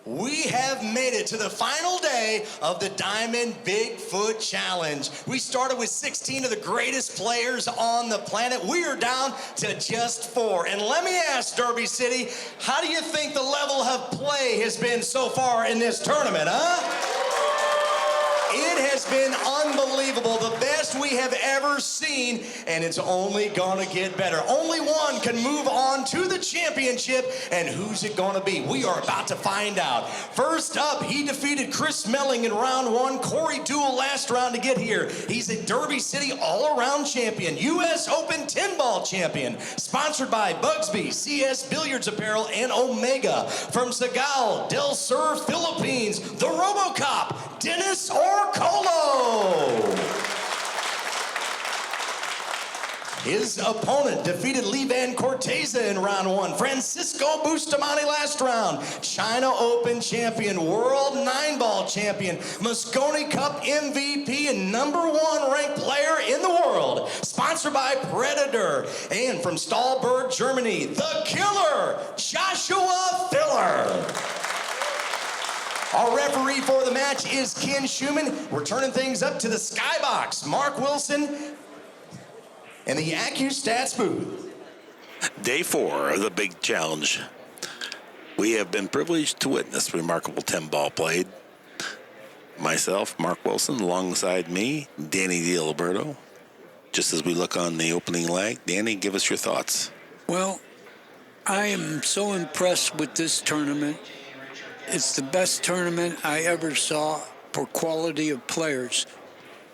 We have made it to the final day of the Diamond Bigfoot Challenge. We started with 16 of the greatest players on the planet. We are down to just 4. And let me ask, Derby City, how do you think the level of play has been so far in this tournament, huh? It has been unbelievable, the best we have ever seen, and it's only gonna get better. Only one can move on to the championship, and who's it gonna be? We are about to find out. First up, he defeated Chris Melling in round 1, Corey Duell last round to get here. He's a Derby City all-around champion, U.S. Open 10-ball champion, sponsored by Bugsby, CS Billiards Apparel, and Omega. From Sigal del Sur, Philippines, the Robo-Cop, Dennis Orcollo. His opponent defeated Lee Van Corteza in round 1. Francisco Bustamante last round. China Open champion, World 9-ball champion, Moscone Cup MVP, and #1 ranked player in the world. Sponsored by Predator. And from Stahlberg, Germany, the killer, Joshua Filler. Our referee for the match is Ken Schumann. We're turning things up to the skybox. Mark Wilson in the ACCUSTATS booth. Day 4 of the big challenge. We have been privileged to witness remarkable 10-ball played. Myself, Mark Wilson, alongside me, Danny Diliberto. Just as we look on the opening leg, Danny, give us your thoughts. Well, I am so impressed with this tournament. It's the best tournament I ever saw for quality of players.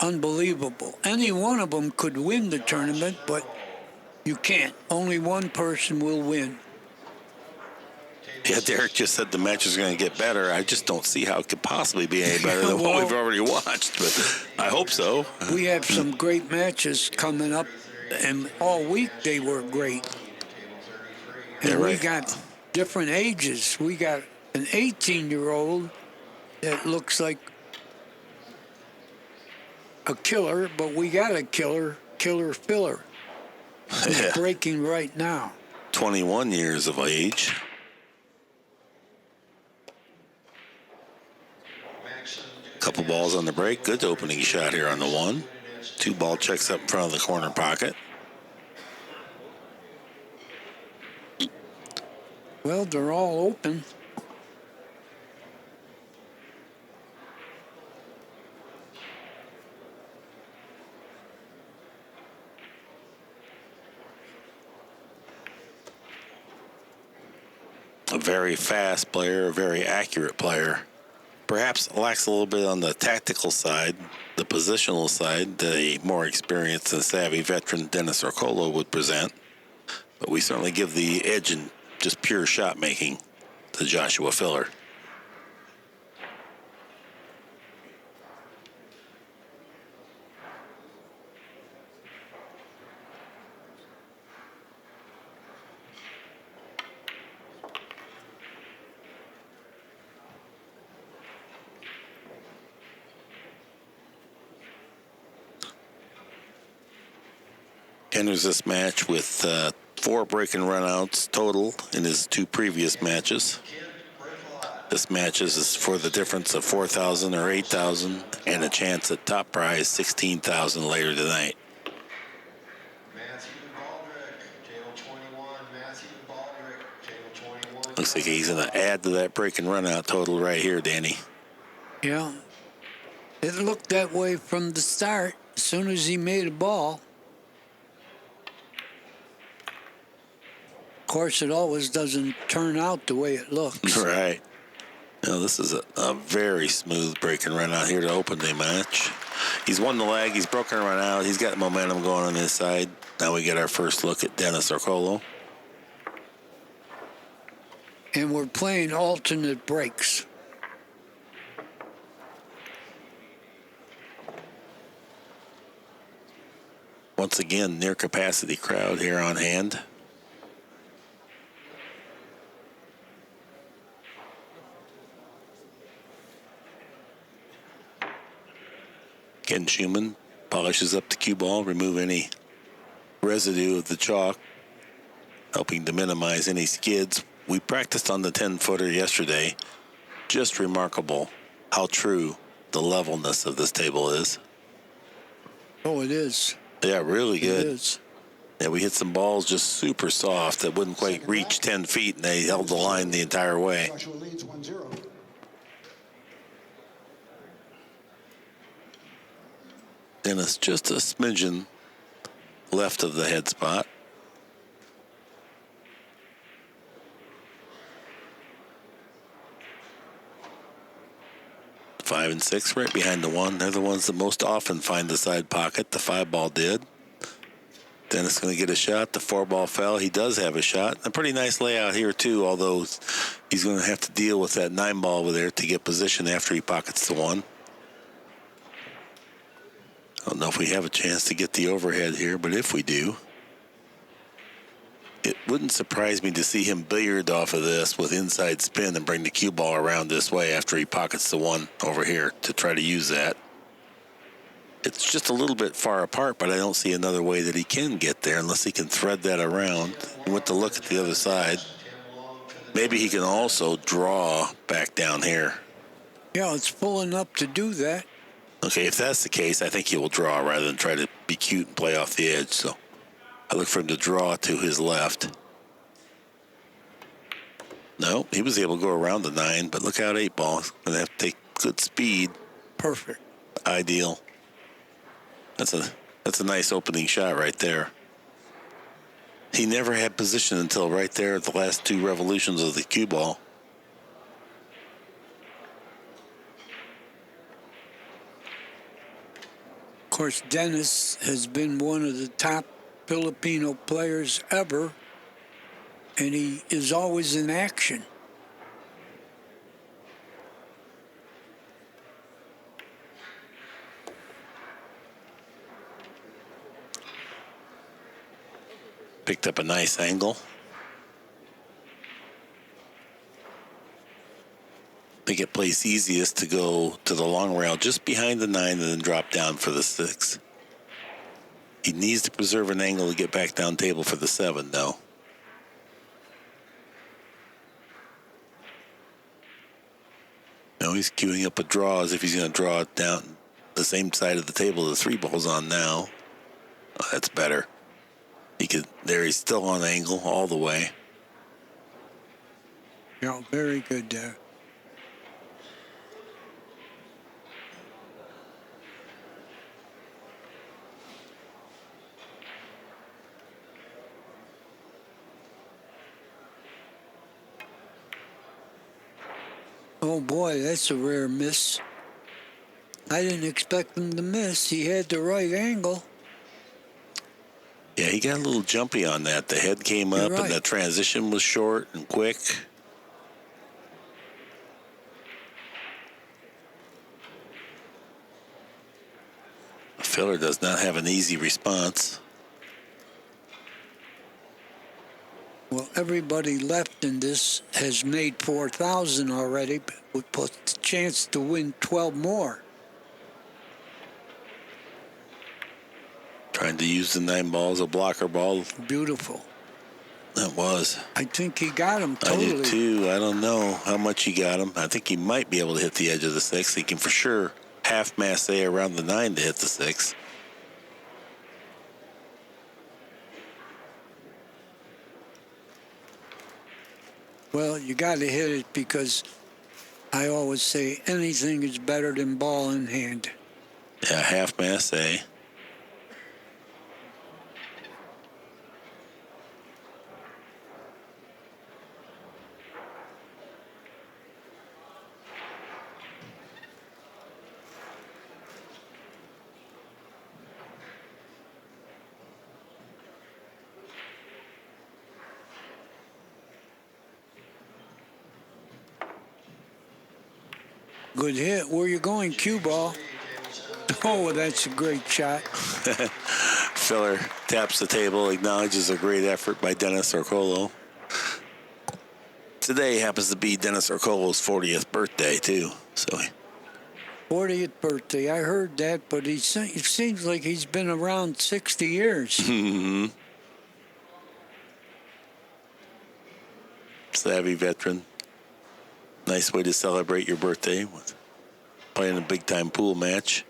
Unbelievable. Any one of them could win the tournament, but you can't. Only one person will win. Yeah, Derek just said the match is going to get better. I just don't see how it could possibly be any better than what we've already watched, but I hope so. We have some great matches coming up, and all week they were great. And yeah, right. We got different ages. We got an 18-year-old that looks like a killer, but we got a killer filler. He's breaking right now. 21 years of age. Couple balls on the break. Good opening shot here on the 1. 2 ball checks up in front of the corner pocket. Well, they're all open. A very fast player, a very accurate player. Perhaps lacks a little bit on the tactical side, the positional side, the more experienced and savvy veteran Dennis Orcollo would present. But we certainly give the edge in just pure shot making to Joshua Filler. Enters this match with 4 break and runouts total in his 2 previous matches. This match is for the difference of $4,000 or $8,000 and a chance at top prize $16,000 later tonight. Looks like he's going to add to that break and run out total right here, Danny. Yeah. It looked that way from the start. As soon as he made a ball. Of course, it always doesn't turn out the way it looks. Right. Now, this is a very smooth break and run out here to open the match. He's won the leg. He's broken run out. He's got momentum going on his side. Now we get our first look at Dennis Orcollo. And we're playing alternate breaks. Once again, near capacity crowd here on hand. Ken Schumann polishes up the cue ball, remove any residue of the chalk, helping to minimize any skids. We practiced on the 10-footer yesterday. just remarkable how true the levelness of this table is. Oh, it is. Yeah, really good. It is. Yeah, we hit some balls just super soft that wouldn't quite reach 10 feet, and they held the line the entire way. Dennis just a smidgen left of the head spot. Five and six right behind the one. They're the ones that most often find the side pocket. The 5-ball did. Dennis going to get a shot. The 4-ball fell. He does have a shot. A pretty nice layout here, too, although he's going to have to deal with that 9-ball over there to get position after he pockets the one. I don't know if we have a chance to get the overhead here, but if we do, it wouldn't surprise me to see him billiard off of this with inside spin and bring the cue ball around this way after he pockets the one over here to try to use that. It's just a little bit far apart, but I don't see another way that he can get there unless he can thread that around. And with the look at the other side, maybe he can also draw back down here. Yeah, it's pulling up to do that. Okay, if that's the case, I think he will draw rather than try to be cute and play off the edge. So I look for him to draw to his left. No, he was able to go around the 9, but look out 8-ball. Going to have to take good speed. Perfect. Ideal. That's a nice opening shot right there. He never had position until right there at the last 2 revolutions of the cue ball. Of course, Dennis has been one of the top Filipino players ever, and he is always in action. Picked up a nice angle. I think it plays easiest to go to the long rail just behind the 9 and then drop down for the 6. He needs to preserve an angle to get back down table for the 7, though. Now he's queuing up a draw as if he's going to draw it down the same side of the table the 3-ball's on now. Oh, that's better. He's still on angle all the way. Yeah, very good there. Oh boy, that's a rare miss. I didn't expect him to miss. He had the right angle. Yeah, he got a little jumpy on that. The head came up and the transition was short and quick. The filler does not have an easy response. Well, everybody left in this has made 4,000 already, but with the chance to win 12 more. Trying to use the 9-ball as a blocker ball. Beautiful. That was. I think he got him totally. I did too. I don't know how much he got him. I think he might be able to hit the edge of the 6. He can for sure half masse around the 9 to hit the 6. Well, you got to hit it because I always say anything is better than ball in hand. Yeah, half masse. Good hit. Where you going, cue ball? Oh, that's a great shot. Filler taps the table, acknowledges a great effort by Dennis Orcollo. Today happens to be Dennis Orcollo's 40th birthday, too. So 40th birthday. I heard that, but it seems like he's been around 60 years. Mm-hmm. Savvy veteran. Nice way to celebrate your birthday with playing a big-time pool match.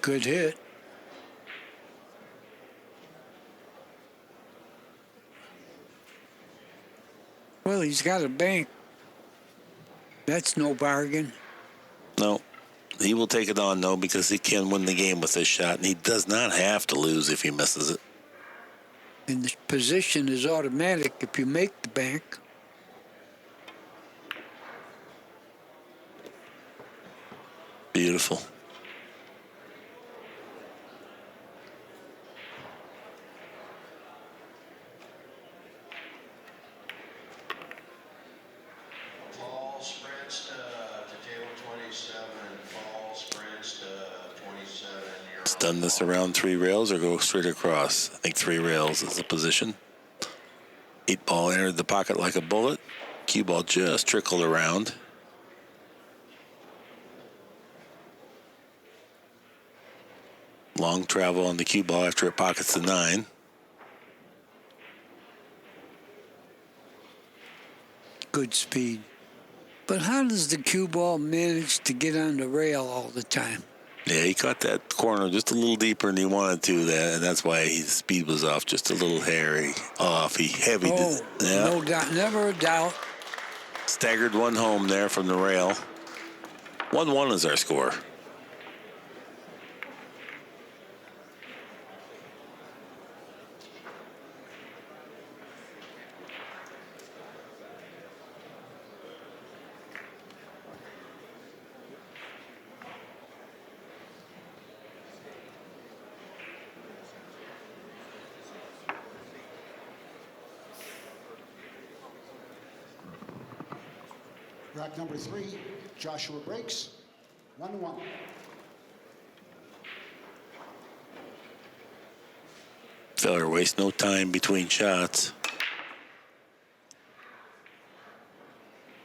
Good hit. Well, he's got a bank. That's no bargain. No, he will take it on, though, because he can win the game with this shot, and he does not have to lose if he misses it. And the position is automatic if you make the bank. Beautiful. Fall sprints to table 27. Fall sprints to 27. Stun this around 3 rails or go straight across. I think 3 rails is the position. 8 ball entered the pocket like a bullet. Cue ball just trickled around. Long travel on the cue ball after it pockets the 9. Good speed. But how does the cue ball manage to get on the rail all the time? Yeah, he caught that corner just a little deeper than he wanted to, and that's why his speed was off, just a little hairy off. He heavy. No doubt, never a doubt. Staggered one home there from the rail. 1-1 is our score. Rack number 3, Joshua breaks, 1-1. Filler wastes no time between shots.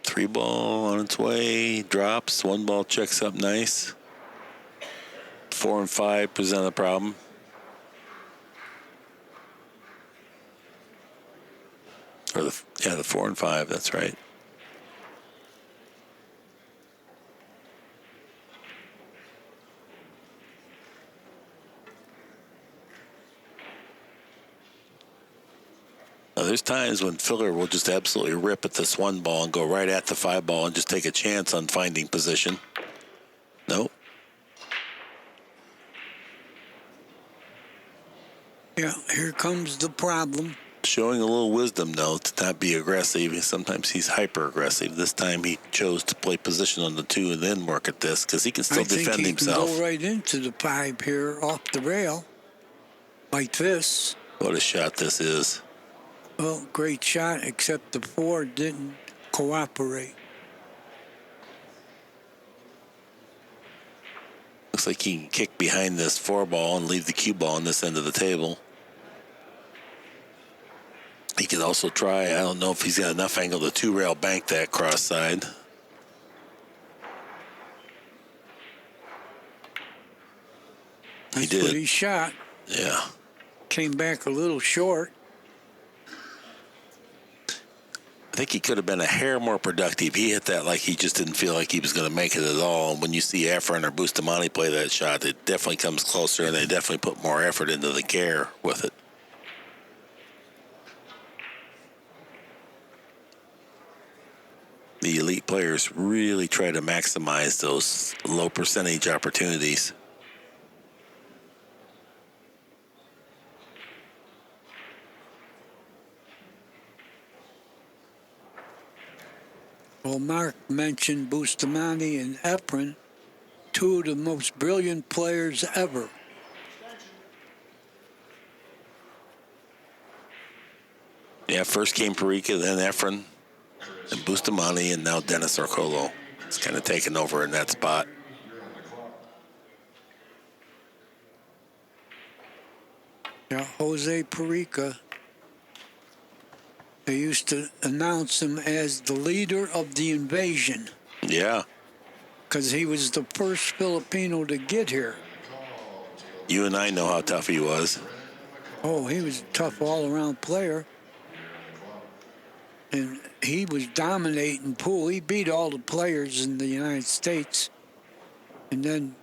3 ball on its way, drops. 1 ball checks up nice. 4 and 5 present a problem. Or the 4 and 5, that's right. Now, there's times when Filler will just absolutely rip at this 1 ball and go right at the 5 ball and just take a chance on finding position. Nope. Yeah, here comes the problem. Showing a little wisdom, though, to not be aggressive. Sometimes he's hyper-aggressive. This time he chose to play position on the 2 and then work at this because he can still defend himself. I think he can go right into the 5 here off the rail like this. What a shot this is. Well, great shot, except the 4 didn't cooperate. Looks like he can kick behind this 4 ball and leave the cue ball on this end of the table. He could also try, I don't know if he's got enough angle to 2-rail bank that cross side. He did. What he shot. Yeah. Came back a little short. I think he could have been a hair more productive. He hit that like he just didn't feel like he was going to make it at all. And when you see Efren or Bustamante play that shot, it definitely comes closer, and they definitely put more effort into the care with it. The elite players really try to maximize those low percentage opportunities. Well, Mark mentioned Bustamante and Efren, 2 of the most brilliant players ever. Yeah, first came Perica, then Efren, and Bustamante, and now Dennis Orcollo. It's kind of taken over in that spot. Yeah, Jose Perica. They used to announce him as the leader of the invasion. Yeah. Because he was the first Filipino to get here. You and I know how tough he was. Oh, he was a tough all-around player. and he was dominating pool. He beat all the players in the United States. And then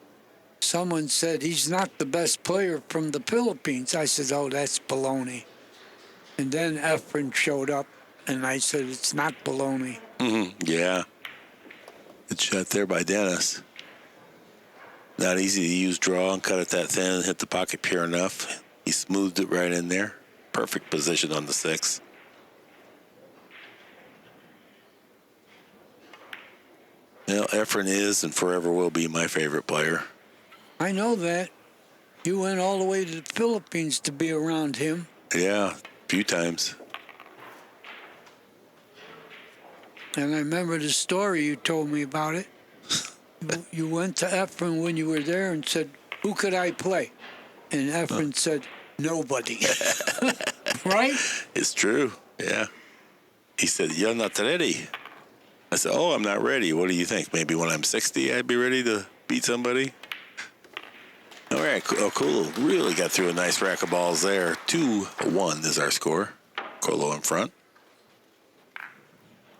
someone said he's not the best player from the Philippines. I said, oh, that's baloney. And then Efren showed up, and I said, it's not baloney. Yeah. Good shot there by Dennis. Not easy to use draw and cut it that thin and hit the pocket pure enough. He smoothed it right in there. Perfect position on the 6. Well, Efren is and forever will be my favorite player. I know that. You went all the way to the Philippines to be around him. Yeah, a few times. And I remember the story you told me about it. You went to Efren when you were there and said, who could I play? And Efren said, nobody. Right? It's true, yeah. He said, you're not ready. I said, oh, I'm not ready. What do you think? Maybe when I'm 60, I'd be ready to beat somebody? All right, Orcollo really got through a nice rack of balls there. 2-1 is our score. Orcollo in front.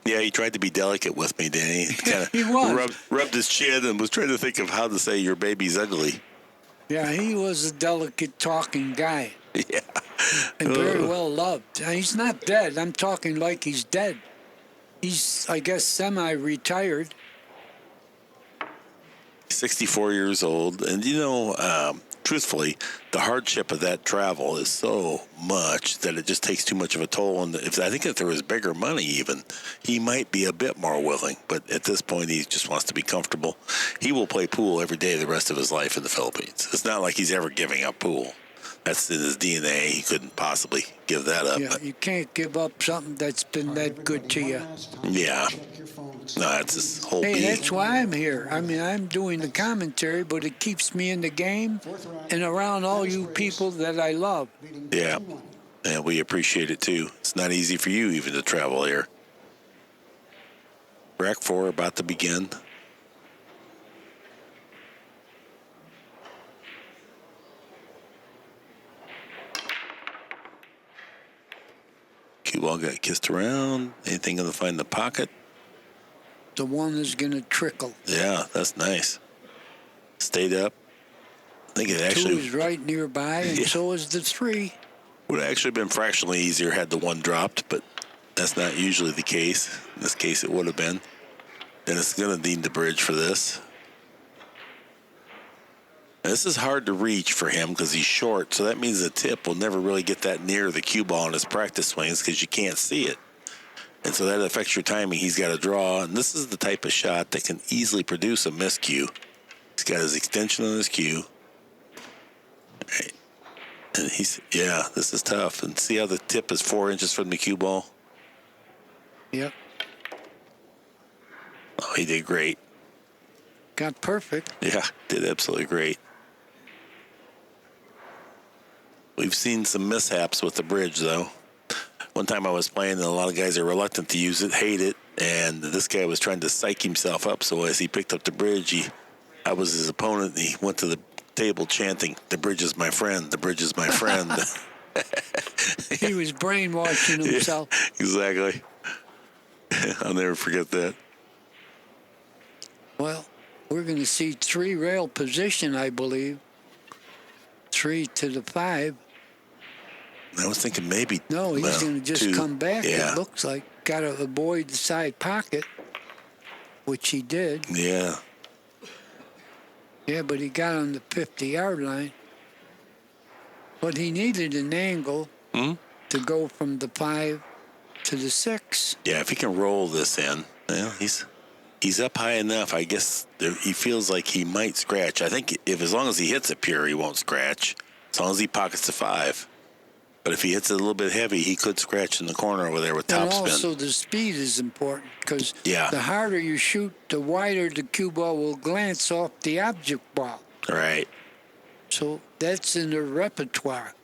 Yeah, he tried to be delicate with me, Danny. He was. Rubbed his chin and was trying to think of how to say your baby's ugly. Yeah, he was a delicate talking guy. Yeah. And very well loved. And he's not dead. I'm talking like he's dead. He's, I guess, semi-retired. 64 years old. And, truthfully, the hardship of that travel is so much that it just takes too much of a toll. And I think if there was bigger money even, he might be a bit more willing. But at this point, he just wants to be comfortable. He will play pool every day the rest of his life in the Philippines. It's not like he's ever giving up pool. That's in his DNA. He couldn't possibly give that up. Yeah, you can't give up something that's been that good to you. Yeah. No, that's his whole being. That's why I'm here. I mean, I'm doing the commentary, but it keeps me in the game and around all you people that I love. Yeah. And we appreciate it, too. It's not easy for you even to travel here. Rack 4 about to begin. Cue ball got kissed around. Anything going to find the pocket? The one is going to trickle. Yeah, that's nice. Stayed up. I think it actually 2 is right nearby, and so is the 3. Would have actually been fractionally easier had the 1 dropped, but that's not usually the case. In this case, it would have been. And it's going to need the bridge for this. Now, this is hard to reach for him because he's short, so that means the tip will never really get that near the cue ball in his practice swings because you can't see it. And so that affects your timing. He's got to draw, and this is the type of shot that can easily produce a miscue. He's got his extension on his cue. Right. And this is tough. And see how the tip is 4 inches from the cue ball? Yep. Oh, he did great. Got perfect. Yeah, did absolutely great. We've seen some mishaps with the bridge, though. One time I was playing, and a lot of guys are reluctant to use it, hate it, and this guy was trying to psych himself up, so as he picked up the bridge, I was his opponent, and he went to the table chanting, "The bridge is my friend, the bridge is my friend." He was brainwashing himself. Yeah, exactly. I'll never forget that. Well, we're going to see 3 rail position, I believe. 3 to the 5. I was thinking maybe. No, he's going to just 2. come back, Yeah. it looks like. Got to avoid the side pocket, which he did. Yeah. Yeah, but he got on the 50-yard line. But he needed an angle to go from the 5 to the 6. Yeah, if he can roll this in, he's up high enough. I guess he feels like he might scratch. I think as long as he hits it pure, he won't scratch. As long as he pockets the 5. But if he hits it a little bit heavy, he could scratch in the corner over there with topspin. And also the speed is important because Yeah. the harder you shoot, the wider the cue ball will glance off the object ball. Right. So that's in the repertoire.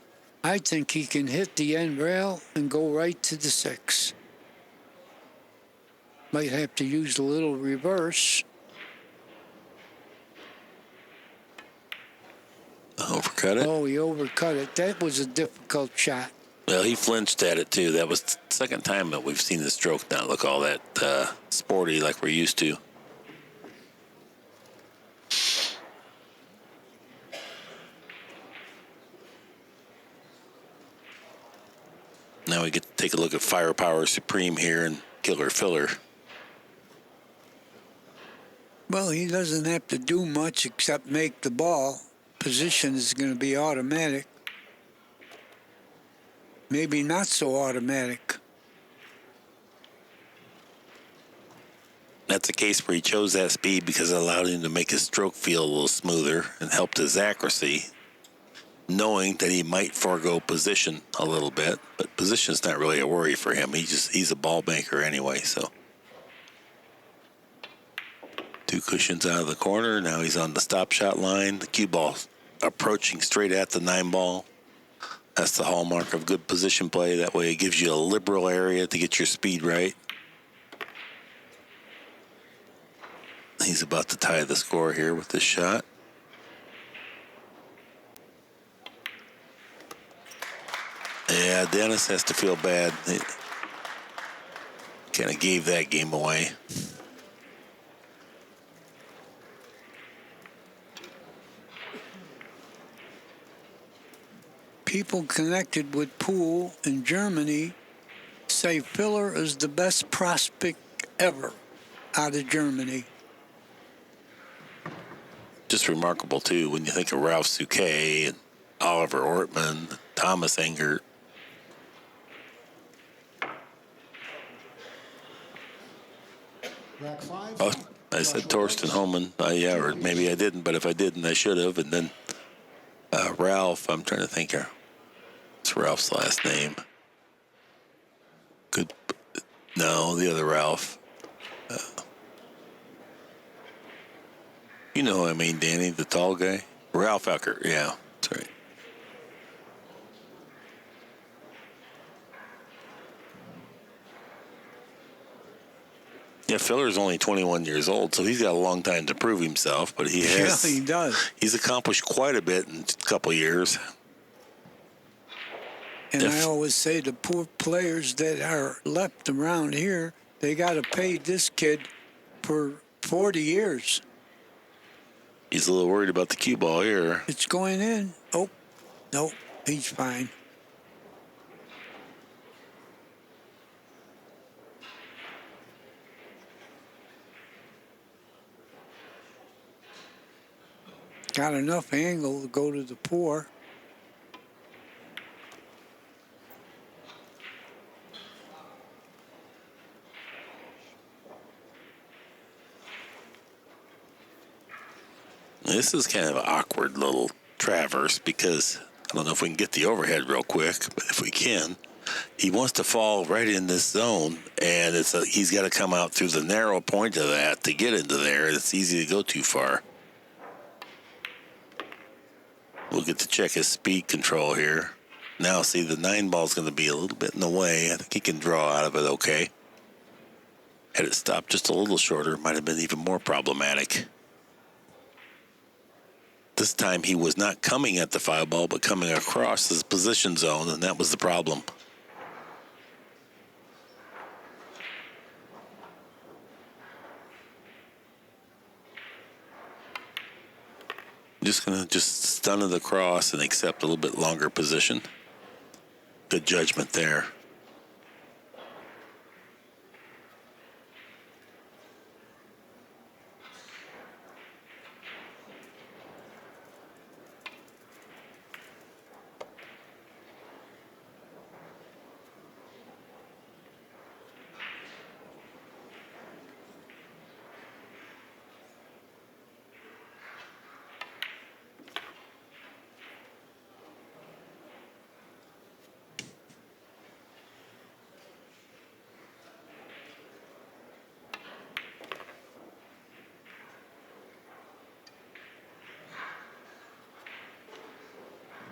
I think he can hit the end rail and go right to the 6. Might have to use a little reverse. Overcut it. Oh, he overcut it. That was a difficult shot. Well, he flinched at it, too. That was the second time that we've seen the stroke not look all that sporty like we're used to. Now we get to take a look at Firepower Supreme here and Killer Filler. Well, he doesn't have to do much except make the ball. Position is going to be automatic. Maybe not so automatic. That's a case where he chose that speed because it allowed him to make his stroke feel a little smoother and helped his accuracy, knowing that he might forego position a little bit, but position's not really a worry for him. He's a ball banker anyway, so. 2 cushions out of the corner. Now he's on the stop shot line. The cue ball approaching straight at the 9 ball. That's the hallmark of good position play. That way it gives you a liberal area to get your speed right. He's about to tie the score here with this shot. Yeah, Dennis has to feel bad. He kind of gave that game away. People connected with Poole in Germany say Filler is the best prospect ever out of Germany. Just remarkable, too, when you think of Ralph Souquet and Oliver Ortman, Thomas Engert. Rack 5. Oh, I said Torsten Homan. Yeah, or maybe I didn't, but if I didn't, I should have. And then Ralph, I'm trying to think here. What's Ralph's last name? Good. No, the other Ralph. You know who I mean, Danny, the tall guy? Ralph Eckert, yeah, that's right. Yeah, Filler's only 21 years old, so he's got a long time to prove himself, but he has. Yeah, he does. He's accomplished quite a bit in a couple of years. And I always say the poor players that are left around here, they got to pay this kid for 40 years. He's a little worried about the cue ball here. It's going in. Oh, no, he's fine. Got enough angle to go to the pour. This is kind of an awkward little traverse because I don't know if we can get the overhead real quick, but if we can, he wants to fall right in this zone, and he's got to come out through the narrow point of that to get into there. It's easy to go too far. We'll get to check his speed control here. Now, see, the 9 ball's going to be a little bit in the way. I think he can draw out of it okay. Had it stopped just a little shorter, might have been even more problematic. This time he was not coming at the 5 ball, but coming across his position zone, and that was the problem. Just going to stun it across and accept a little bit longer position. Good judgment there.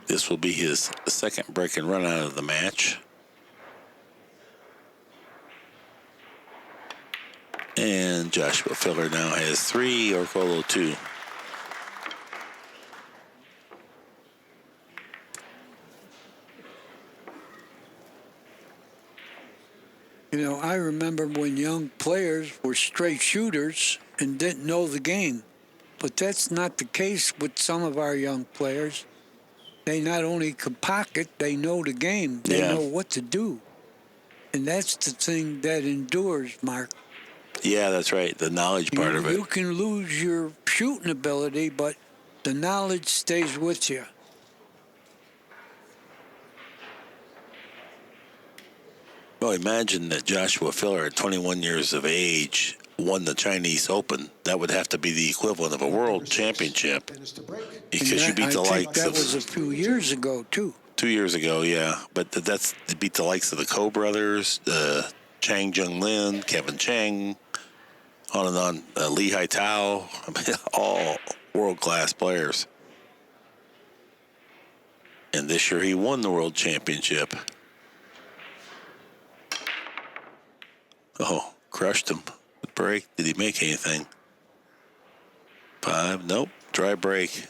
This will be his second break and run out of the match. And Joshua Filler now has 3, Orcollo 2. You know, I remember when young players were straight shooters and didn't know the game. But that's not the case with some of our young players. They not only can pocket, they know the game. They Yeah. know what to do. And that's the thing that endures, Mark. Yeah, that's right. The knowledge part of it. You can lose your shooting ability, but the knowledge stays with you. Well, imagine that Joshua Filler at 21 years of age won the Chinese Open. That would have to be the equivalent of a world championship Finish the break. because you beat the I think likes that of was a few years ago, too. 2 years ago, yeah. But that's to beat the likes of the Ko brothers, Chang Jung Lin, Kevin Chang, on and on, Lee Hai Tao, I mean, all world-class players. And this year he won the world championship. Oh, crushed him. The break. Did he make anything? 5. Nope. Dry break.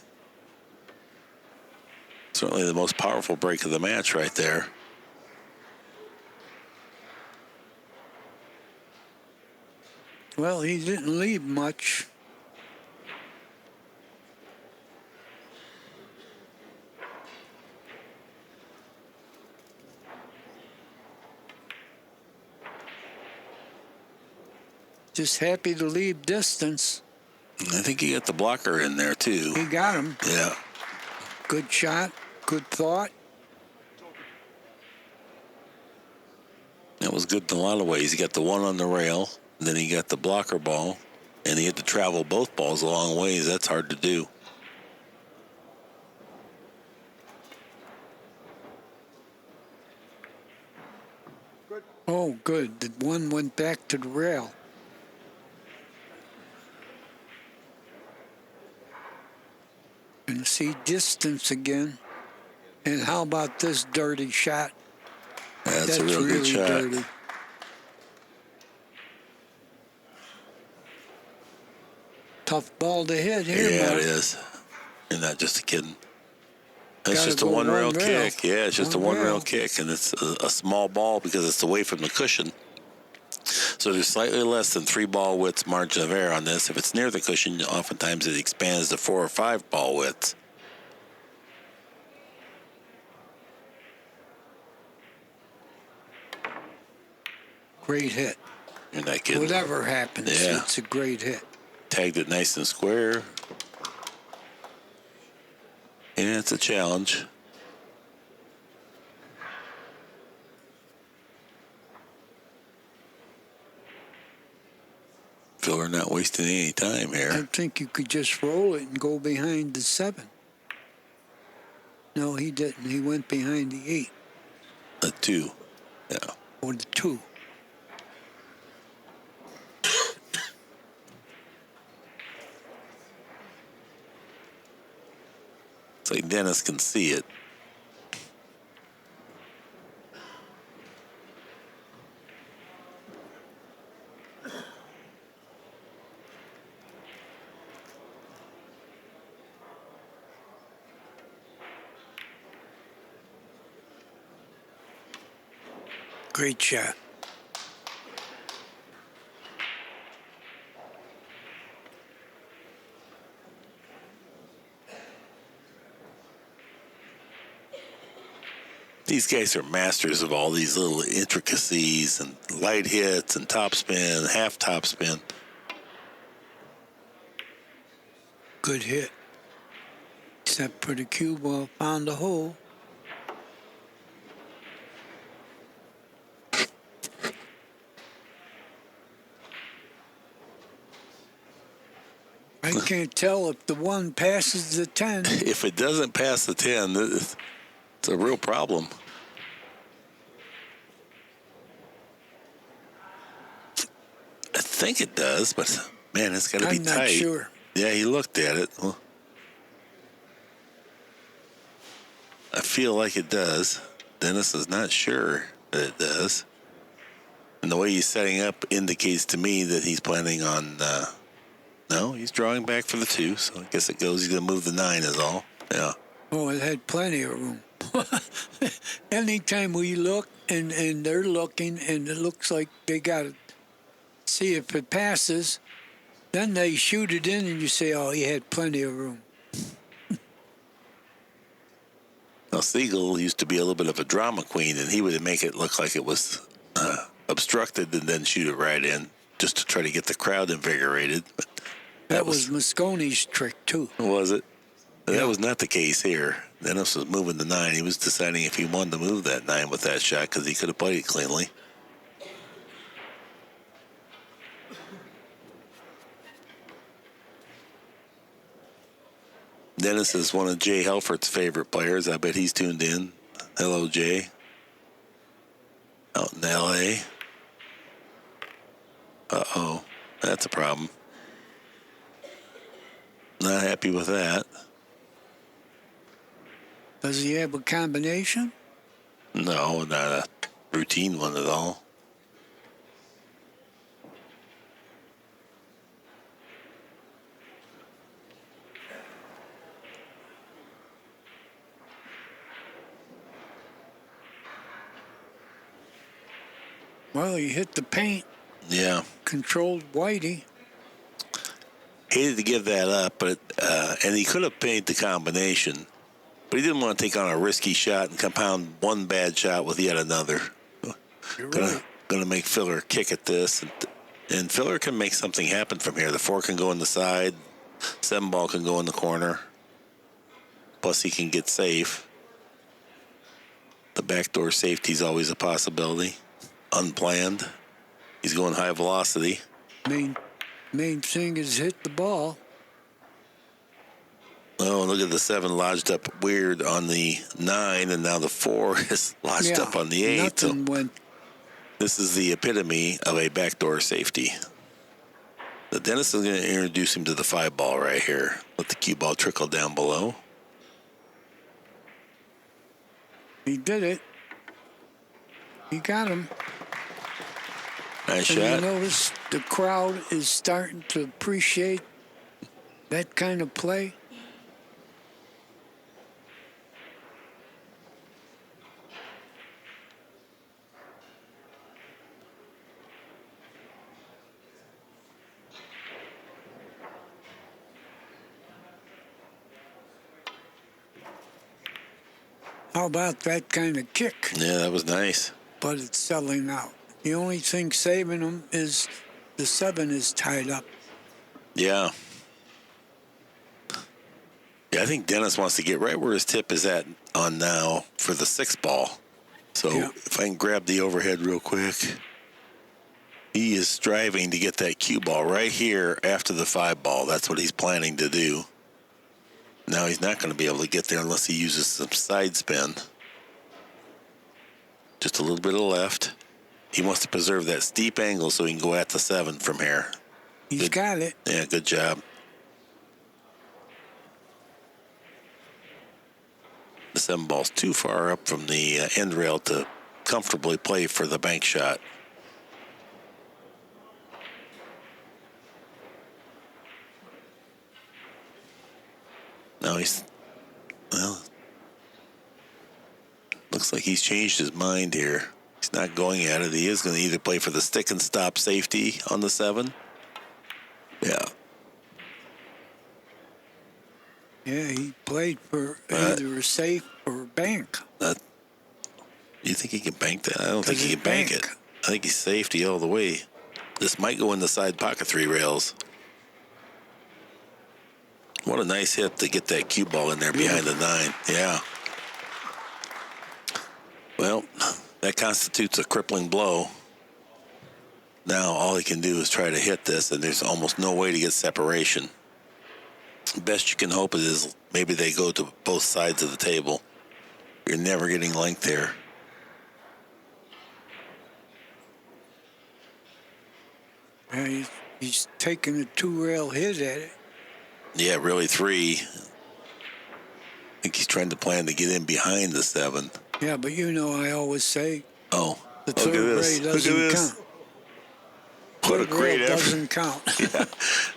Certainly the most powerful break of the match right there. Well, he didn't leave much. Just happy to leave distance. I think he got the blocker in there, too. He got him. Yeah. Good shot, good thought. That was good in a lot of ways. He got the one on the rail, and then he got the blocker ball, and he had to travel both balls a long ways. That's hard to do. Oh, good. The one went back to the rail. And see distance again. And how about this dirty shot? That's a real really good shot. dirty. Tough ball to hit here, Yeah, Mark. it is. You're not just a kidding. It's Gotta just a go one rail one rail. kick. Yeah, it's just a One one rail rail. kick, and it's a small ball because it's away from the cushion. So there's slightly less than 3 ball widths margin of error on this. If it's near the cushion, oftentimes it expands to 4 or 5 ball widths. Great hit. You're not kidding. Whatever happens, Yeah. it's a great hit. Tagged it nice and square. And it's a challenge. Filler not wasting any time I here. think you could just roll it and go behind the 7. No, he didn't. He went behind the 8 A 2. Yeah. or the 2. It's like Dennis can see it. Great shot. These guys are masters of all these little intricacies and light hits and topspin, half topspin. Good hit. Except for the cue ball, found the hole. I can't tell if the 1 passes the 10. If it doesn't pass the 10, it's a real problem. I think it does, but man, it's got to be I'm tight. not sure. Yeah, he looked at it. Well, I feel like it does. Dennis is not sure that it does. And the way he's setting up indicates to me that he's planning on... no, he's drawing back for the 2, so I guess it goes. He's going to move the 9 is all. Yeah. Oh, it had plenty of room. Anytime we look, and they're looking, and it looks like they got to see if it passes. Then they shoot it in, and you say, oh, he had plenty of room. Now, Siegel used to be a little bit of a drama queen, and he would make it look like it was obstructed and then shoot it right in just to try to get the crowd invigorated. But That was Mosconi's trick, too. Was it? Yeah. That was not the case here. Dennis was moving the 9. He was deciding if he wanted to move that 9 with that shot because he could have played it cleanly. Dennis is one of Jay Helford's favorite players. I bet he's tuned in. Hello, Jay. Out in L.A. Uh-oh. That's a problem. Not happy with that. Does he have a combination? No, not a routine one at all. Well, he hit the paint. Yeah. Controlled Whitey. Hated to give that up, but and he could have paid the combination, but he didn't want to take on a risky shot and compound one bad shot with yet another. You're Gonna right. make Filler kick at this, and Filler can make something happen from here. The 4 can go in the side, 7 ball can go in the corner. Plus, he can get safe. The backdoor safety is always a possibility. Unplanned. He's going high velocity. Main thing is hit the ball. Oh, look at the 7 lodged up weird on the 9, and now the 4 is lodged up on the 8. Nothing So went. this is the epitome of a backdoor safety. The Dennis is going to introduce him to the 5 ball right here. Let the cue ball trickle down below. He did it. He got him. Nice And you shot. notice the crowd is starting to appreciate that kind of play. How about that kind of kick? Yeah, that was nice. But it's selling out. The only thing saving them is the 7 is tied up. Yeah. Yeah, I think Dennis wants to get right where his tip is at on now for the 6 ball. So Yeah. if I can grab the overhead real quick. He is striving to get that cue ball right here after the 5 ball. That's what he's planning to do. Now he's not going to be able to get there unless he uses some side spin. Just a little bit of left. He wants to preserve that steep angle so he can go at the 7 from here. He's got it. Yeah, good job. The 7 ball's too far up from the end rail to comfortably play for the bank shot. Now looks like he's changed his mind here. He's not going at it. He is going to either play for the stick and stop safety on the 7. Yeah. Yeah, he played for either a safe or a bank. You think he can bank that? I don't think he Does can bank it. bank? I think he's safety all the way. This might go in the side pocket 3 rails. What a nice hit to get that cue ball in there behind the 9. Yeah. Well, that constitutes a crippling blow. Now all he can do is try to hit this, and there's almost no way to get separation. Best you can hope is maybe they go to both sides of the table. You're never getting length there. Yeah, he's taking a 2-rail hit at it. Yeah, really 3. I think he's trying to plan to get in behind the 7. Yeah, but you know I always say Oh, the look at 3rd this. rail Look at doesn't this. count. What a 3rd great rail effort. doesn't count. Yeah,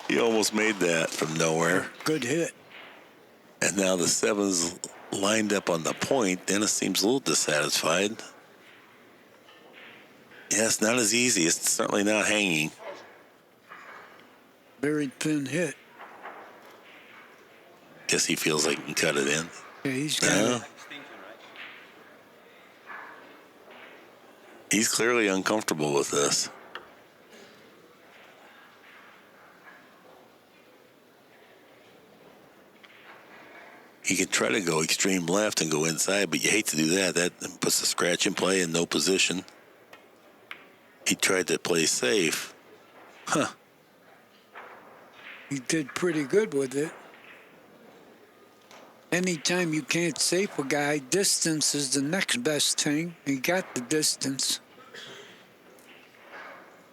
he almost made that from nowhere. Good hit. And now the 7's lined up on the point. Dennis seems a little dissatisfied. Yeah, it's not as easy. It's certainly not hanging. Very thin hit. Guess he feels like he can cut it in. Yeah, he's got No. it. He's clearly uncomfortable with this. He could try to go extreme left and go inside, but you hate to do that. That puts the scratch in play in no position. He tried to play safe. Huh. He did pretty good with it. Anytime you can't save a guy, distance is the next best thing. He got the distance.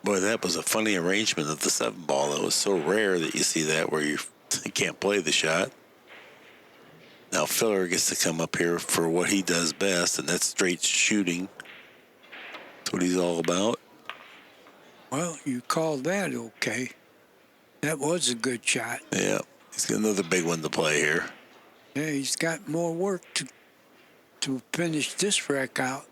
Boy, that was a funny arrangement of the 7-ball. That was so rare that you see that where you can't play the shot. Now Filler gets to come up here for what he does best, and that's straight shooting. That's what he's all about. Well, you call that okay. That was a good shot. Yeah, he's got another big one to play here. Yeah, he's got more work to finish this wreck out.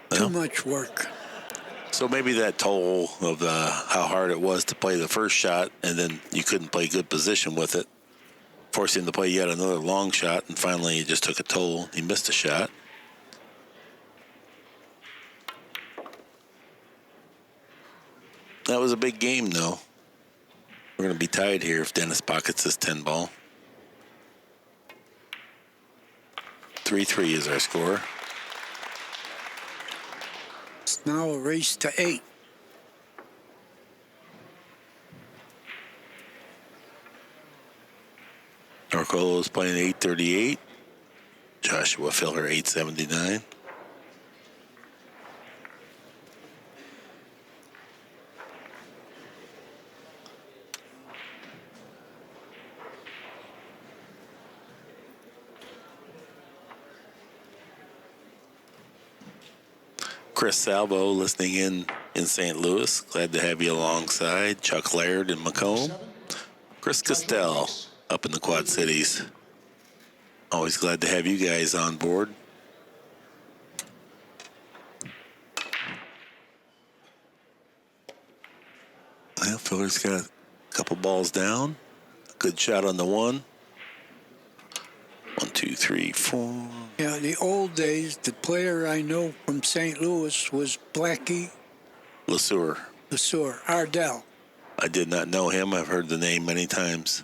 Too much work. So maybe that toll of how hard it was to play the first shot, and then you couldn't play good position with it, forcing him to play yet another long shot, and finally he just took a toll. He missed a shot. That was a big game, though. We're going to be tied here if Dennis pockets this 10-ball. 3-3 is our score. It's now a race to 8. Orcollo is playing 838. Joshua Filler 879. Chris Salvo listening in St. Louis. Glad to have you alongside. Chuck Laird in Macomb. Chris Costell up in the Quad Cities. Always glad to have you guys on board. Well, Filler's got a couple balls down. Good shot on the one. 1, 2, 3, 4. Yeah, the old days, the player I know from St. Louis was Blackie LeSueur. Ardell. I did not know him. I've heard the name many times.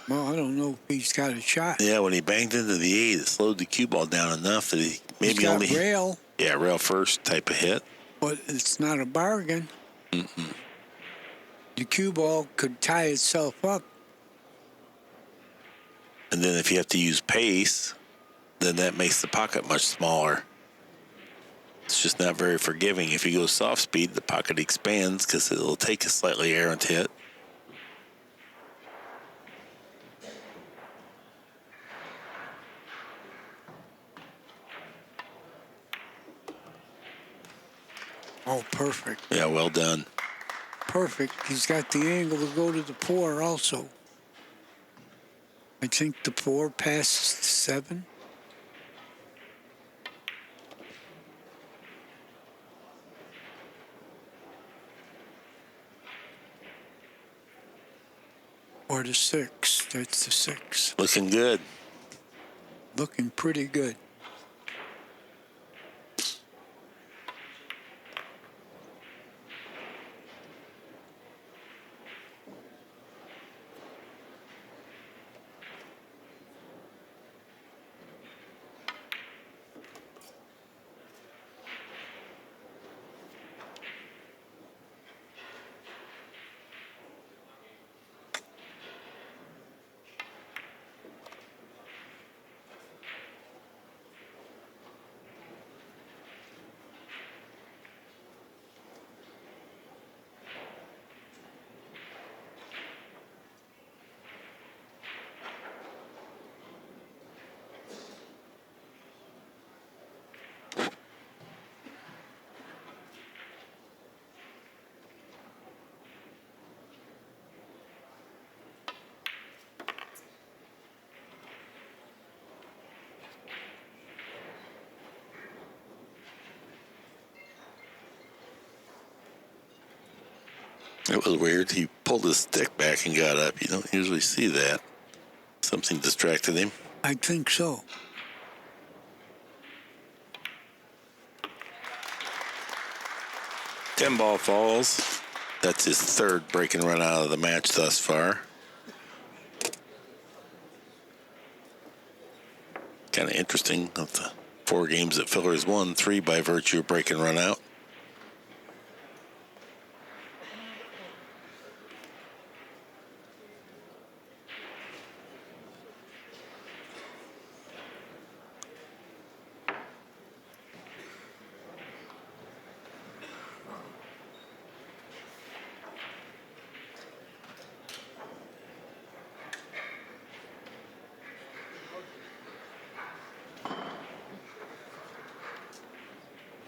Well, I don't know if he's got a shot. Yeah, when he banged into the 8, it slowed the cue ball down enough that he maybe He's got only rail, yeah, rail first type of hit. but it's not a bargain. The cue ball could tie itself up. And then if you have to use pace, then that makes the pocket much smaller. It's just not very forgiving. If you go soft speed, the pocket expands because it'll take a slightly errant hit. Oh, perfect. Yeah, well done. Perfect. He's got the angle to go to the 4 also. I think the 4 passes the 7. Or the 6. That's the 6. Looking good. Looking pretty good. It was weird. He pulled his stick back and got up. You don't usually see that. Something distracted him. I think so. Ten ball falls. That's his third break and run out of the match thus far. Kind of interesting. Of the 4 games that Filler's won, 3 by virtue of break and run out.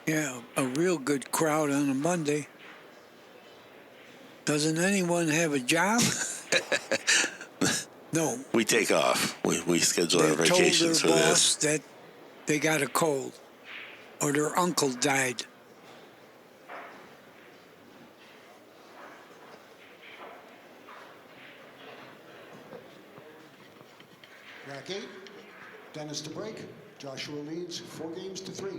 Yeah, a real good crowd on a Monday. Doesn't anyone have a job? No. We take off. We schedule our They told vacations their for boss this. that they got a cold or their uncle died. Rack 8, Dennis to break. Joshua leads 4 games to 3.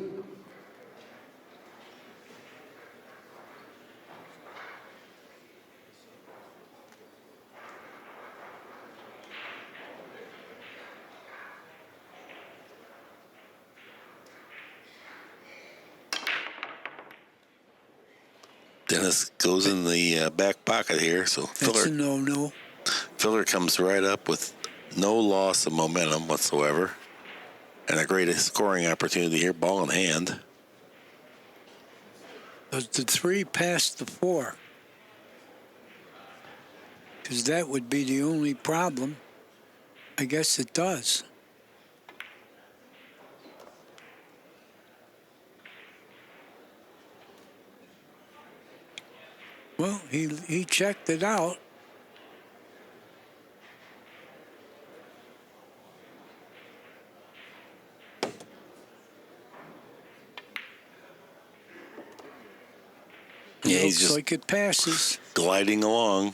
Dennis goes in the back pocket here, so That's a no-no. Filler comes right up with no loss of momentum whatsoever. And a great scoring opportunity here, ball in hand. Does the 3 pass the 4? Because that would be the only problem. I guess it does. Well, he checked it out. Yeah, he's Looks just like it passes. gliding along.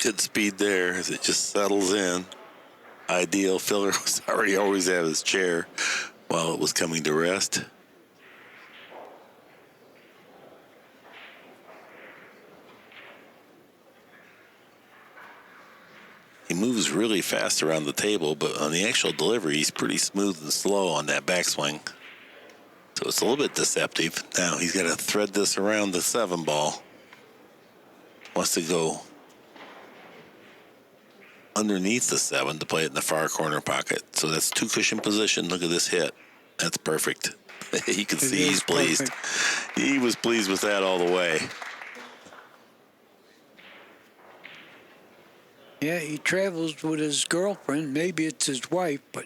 Good speed there as it just settles in. Ideal. Filler was already always at his chair while it was coming to rest. He moves really fast around the table, but on the actual delivery, he's pretty smooth and slow on that backswing. So it's a little bit deceptive. Now he's got to thread this around the 7 ball. Wants to go underneath the 7 to play it in the far corner pocket. So that's 2 cushion position. Look at this hit. That's perfect. You can see he's pleased. He was pleased with that all the way. Yeah, he travels with his girlfriend. Maybe it's his wife, but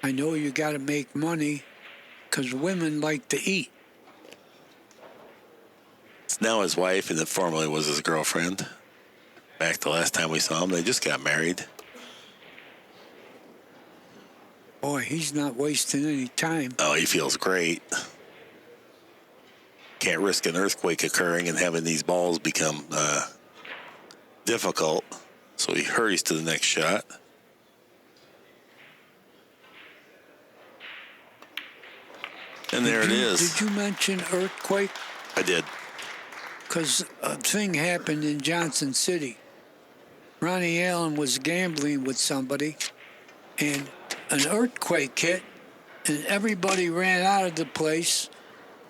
I know you got to make money because women like to eat. It's now his wife, and it formerly was his girlfriend. Back the last time we saw him, they just got married. Boy, he's not wasting any time. Oh, he feels great. Can't risk an earthquake occurring and having these balls become difficult. So he hurries to the next shot. And there it is. Did you mention earthquake? I did. Because a thing happened in Johnson City. Ronnie Allen was gambling with somebody, and an earthquake hit, and everybody ran out of the place.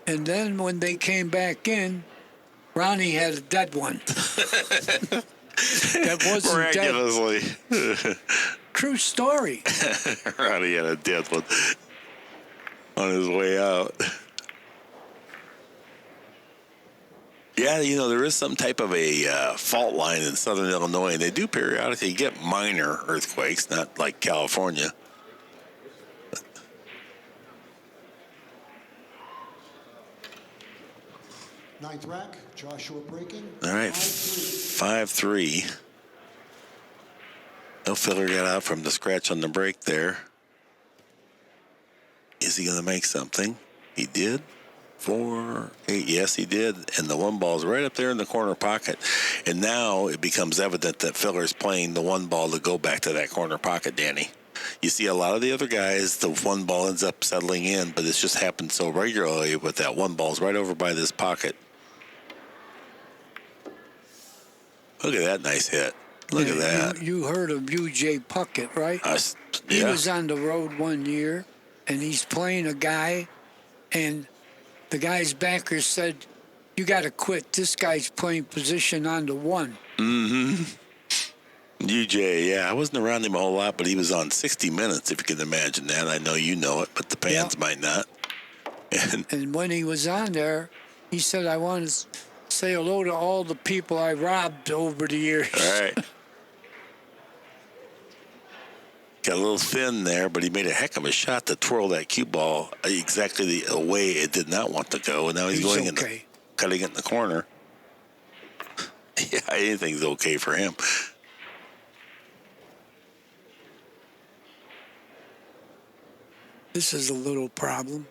And then when they came back in, Ronnie had a dead one. That wasn't dead. Miraculously. True story. Ronnie had a dead one on his way out. Yeah, you know, there is some type of a fault line in southern Illinois, and they do periodically get minor earthquakes, not like California. Ninth rack, Joshua breaking. All right, 5-3. No filler got out from the scratch on the break there. Is he going to make something? He did. 4, 8. Yes, he did. And the one ball's right up there in the corner pocket. And now it becomes evident that Filler's playing the one ball to go back to that corner pocket, Danny. You see a lot of the other guys, the one ball ends up settling in, but it's just happened so regularly with that one ball's right over by this pocket. Look at that nice hit. Look at that. You heard of U.J. Puckett, right? He Yeah. was on the road one year, and he's playing a guy, and the guy's backer said, "You got to quit. This guy's playing position on the one." Mm-hmm. UJ, yeah. I wasn't around him a whole lot, but he was on 60 Minutes, if you can imagine that. I know you know it, but the fans might not. And when he was on there, he said, "I want to say hello to all the people I robbed over the years." All right. Got a little thin there, but he made a heck of a shot to twirl that cue ball exactly the way it did not want to go. And now he's going okay. cutting it in the corner. Yeah, anything's okay for him. This is a little problem.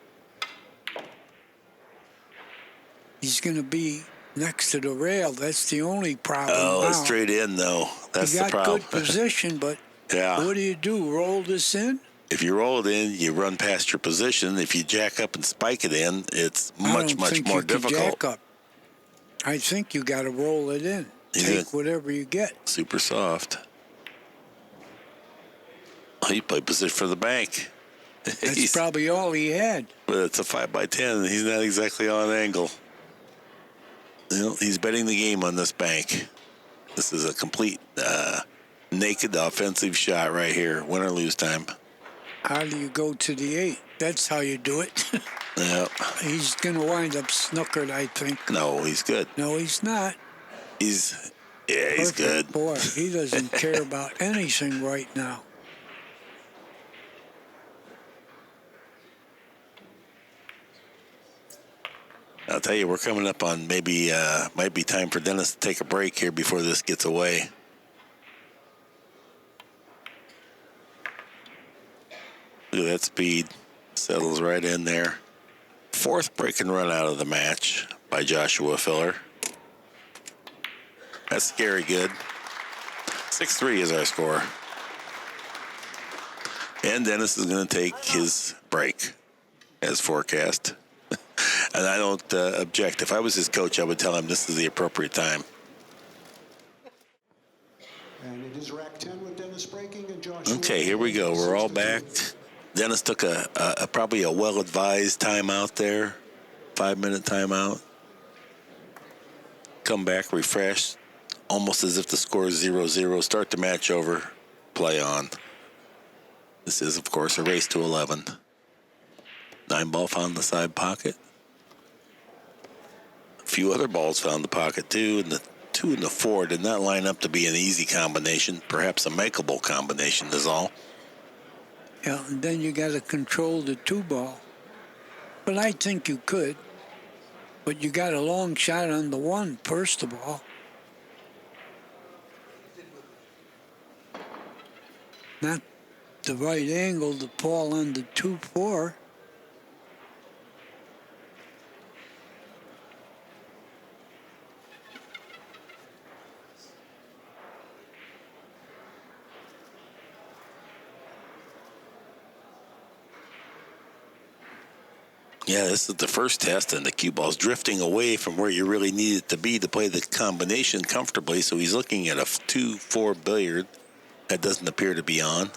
He's going to be next to the rail. That's the only problem. Oh, it's now. straight in, though. That's He the got problem. good position, but Yeah. what do? Roll this in? If you roll it in, you run past your position. If you jack up and spike it in, it's much more difficult. Jack up. I think you got to roll it in. Take whatever you get. Super soft. Oh, he played position for the bank. That's probably all he had. But it's a 5x10, and he's not exactly on angle. You know, he's betting the game on this bank. This is a complete naked offensive shot right here. Win or lose time. How do you go to the 8? That's how you do it. Yep. He's going to wind up snookered, I think. No, he's good. No, he's not. He's Perfect good. Boy, he doesn't care about anything right now. I'll tell you, we're coming up on maybe might be time for Dennis to take a break here before this gets away. Look at that speed. Settles right in there. Fourth break and run out of the match by Joshua Filler. That's scary good. 6-3 is our score. And Dennis is going to take his break as forecast. And I don't object. If I was his coach, I would tell him this is the appropriate time. And it is rack 10 with Dennis breaking and Joshua. Okay, here we go. We're all back. Dennis took a probably a well-advised timeout there. 5-minute timeout. Come back, refresh. Almost as if the score is 0-0. Start the match over. Play on. This is, of course, a race to 11. 9-ball found the side pocket. A few other balls found the pocket, too. And the 2 and the 4 did not line up to be an easy combination. Perhaps a makeable combination is all. Yeah, and then you got to control the 2-ball. But I think you could. But you got a long shot on the 1, first of all. Not the right angle to fall on the 2-4. Yeah, this is the first test, and the cue ball's drifting away from where you really need it to be to play the combination comfortably. So he's looking at a 2-4 billiard that doesn't appear to be on.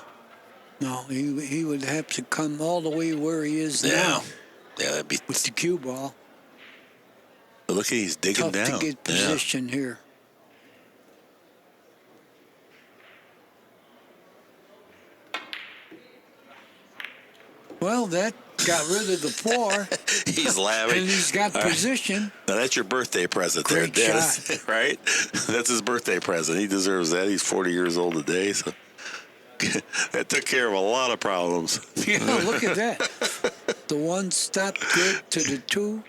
No, he would have to come all the way where he is now. Yeah, that'd be with the cue ball. But look at he's digging Tough down. to get position here. Well, that got rid of the 4. He's laughing. And he's got All right. position. Now, that's your birthday present Great there, Dennis, right? That's his birthday present. He deserves that. He's 40 years old today, so that took care of a lot of problems. Yeah, look at that. The 1 stopped good to the 2.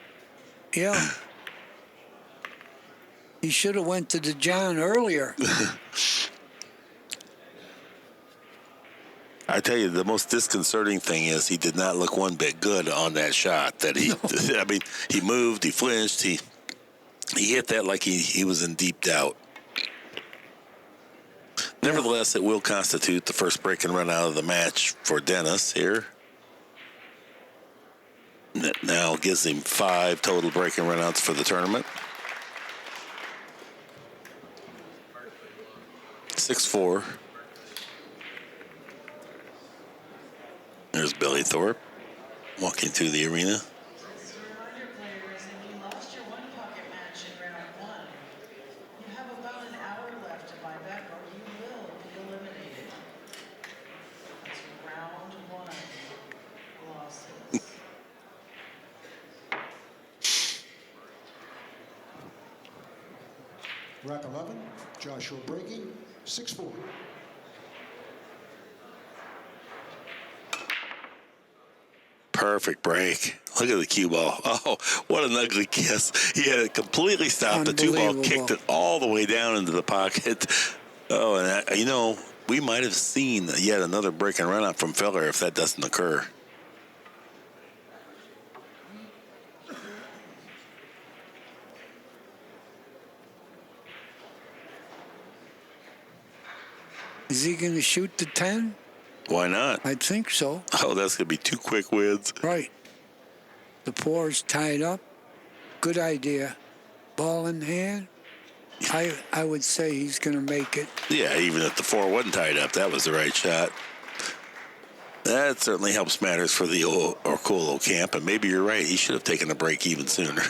Yeah. He should have went to the John earlier. I tell you, the most disconcerting thing is he did not look one bit good on that shot. That he, I mean, he moved, he flinched, he hit that like he was in deep doubt. Nevertheless, it will constitute the first break and run out of the match for Dennis here. That now gives him 5 total break and run outs for the tournament. 6-4. There's Billy Thorpe walking through the arena. Just a reminder, players, if you lost your 1-pocket match in round 1, you have about an hour left to buy back or you will be eliminated. That's round 1 losses. Rack 11, Joshua breaking, 6-4. Perfect break. Look at the cue ball. Oh, what an ugly kiss. He had it completely stopped. The 2-ball kicked it all the way down into the pocket. Oh, and you know, we might have seen yet another break and run out from Feller if that doesn't occur. Is he going to shoot the 10? Why not? I think so. Oh, that's going to be 2 quick wins. Right. The 4's tied up. Good idea. Ball in hand. I would say he's going to make it. Yeah, even if the 4 wasn't tied up, that was the right shot. That certainly helps matters for the Orcollo camp, and maybe you're right. He should have taken a break even sooner.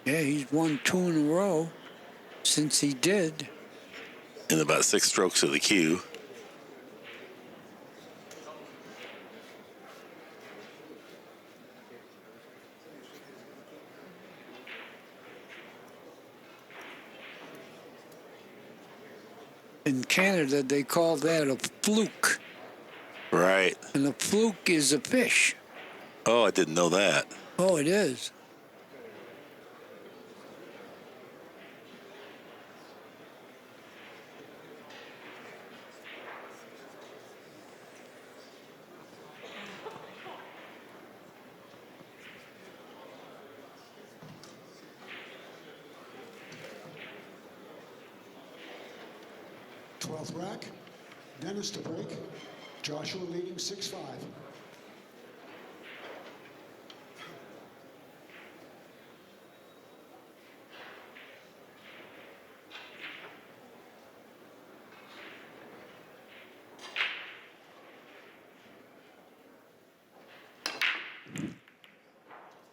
Yeah, he's won 2 in a row since he did. In about 6 strokes of the cue. In Canada, they call that a fluke. Right. And a fluke is a fish. Oh, I didn't know that. Oh, it is. Rack, Dennis to break, Joshua leading 6-5.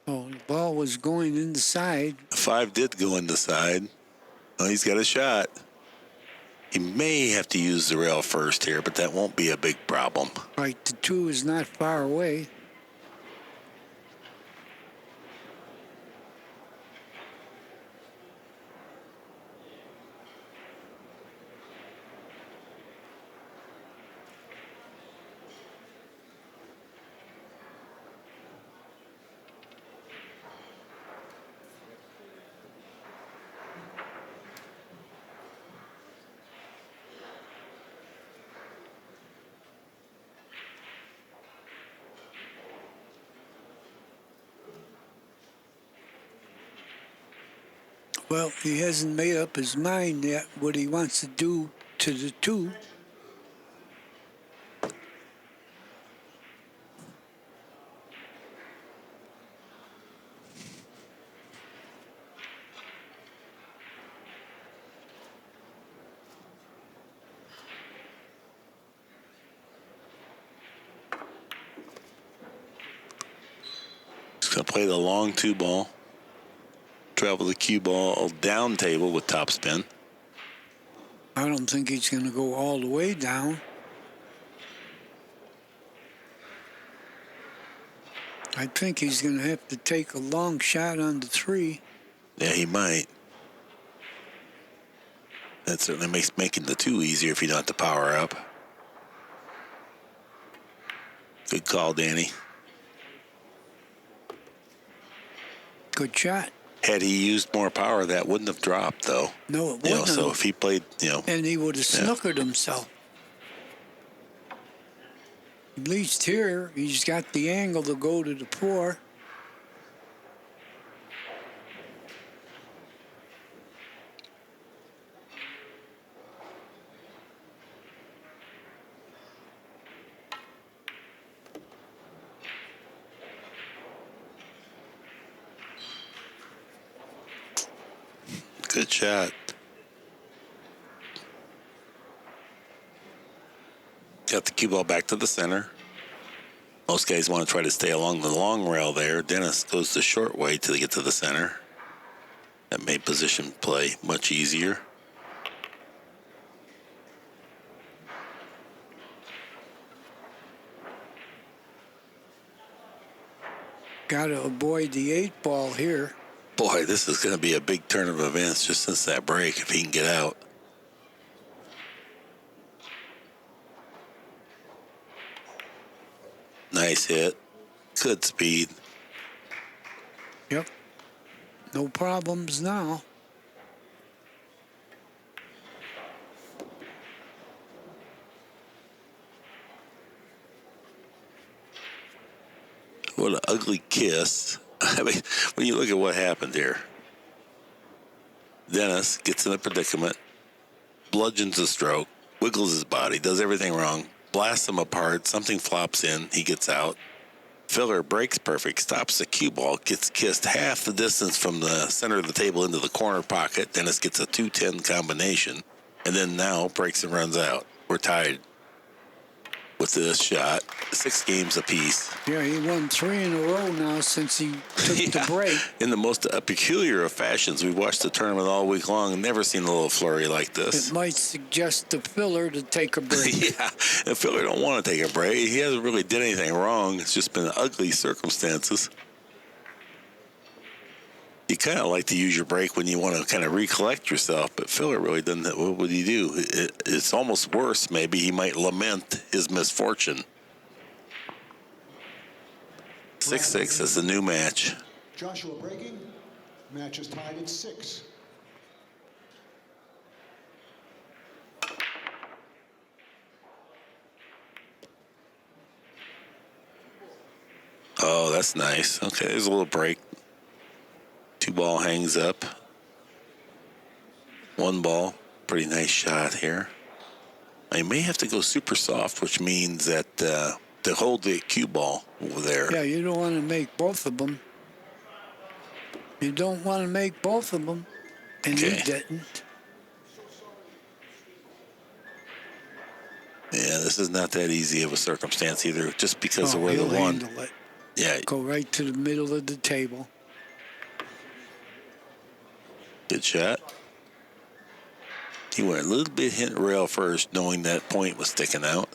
Oh, the ball was going inside. 5 did go in the side. Oh, he's got a shot. He may have to use the rail first here, but that won't be a big problem. Right, the 2 is not far away. Well, he hasn't made up his mind yet what he wants to do to the 2. He's going to play the long 2-ball. Travel the cue ball down table with topspin. I don't think he's going to go all the way down. I think he's going to have to take a long shot on the 3. Yeah, he might. That certainly makes making the 2 easier if you don't have to power up. Good call, Danny. Good shot. Had he used more power, that wouldn't have dropped, though. No, it You know, wouldn't. so have. if he played, And he would have snookered himself. At least here, he's got the angle to go to the 4. good shot. Got the cue ball back to the center. Most guys want to try to stay along the long rail there. Dennis goes the short way to get to the center. That made position play much easier. Got to avoid the 8 ball here. Boy, this is going to be a big turn of events just since that break if he can get out. Nice hit. Good speed. Yep. No problems now. What an ugly kiss. I mean, when you look at what happened here, Dennis gets in a predicament, bludgeons a stroke, wiggles his body, does everything wrong, blasts him apart, something flops in, he gets out. Filler breaks perfect, stops the cue ball, gets kissed half the distance from the center of the table into the corner pocket. Dennis gets a 2-10 combination, and then now breaks and runs out. We're tied with this shot. 6 games apiece. Yeah, he won 3 in a row now since he took the break. In the most peculiar of fashions. We've watched the tournament all week long and never seen a little flurry like this. It might suggest to Filler to take a break. Yeah, and Filler don't want to take a break. He hasn't really did anything wrong. It's just been ugly circumstances. You kind of like to use your break when you want to kind of recollect yourself, but Filler really doesn't. What would he do? It's almost worse. Maybe he might lament his misfortune. 6-6 is the new match. Joshua breaking. Match is tied at 6. Oh, that's nice. Okay, there's a little break. 2 ball hangs up. 1 ball. Pretty nice shot here. I may have to go super soft, which means that to hold the cue ball over there. Yeah, you don't want to make both of them. You don't want to make both of them. And Okay. he didn't. Yeah, this is not that easy of a circumstance either, just because of where he'll the one. handle it. Yeah, Go right to the middle of the table. good shot. He went a little bit hit rail first, knowing that point was sticking out.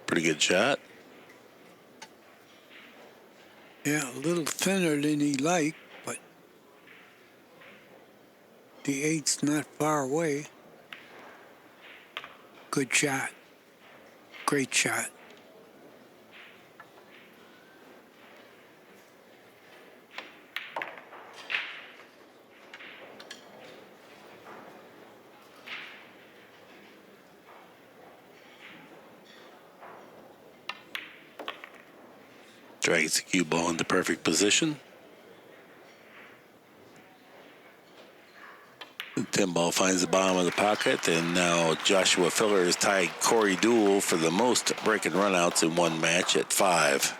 Pretty good shot. Yeah, a little thinner than he liked, but the 8's not far away. Good shot. Great shot. Drags the cue ball into perfect position. Tim Ball finds the bottom of the pocket, and now Joshua Filler has tied Corey Dool for the most break and runouts in one match at 5.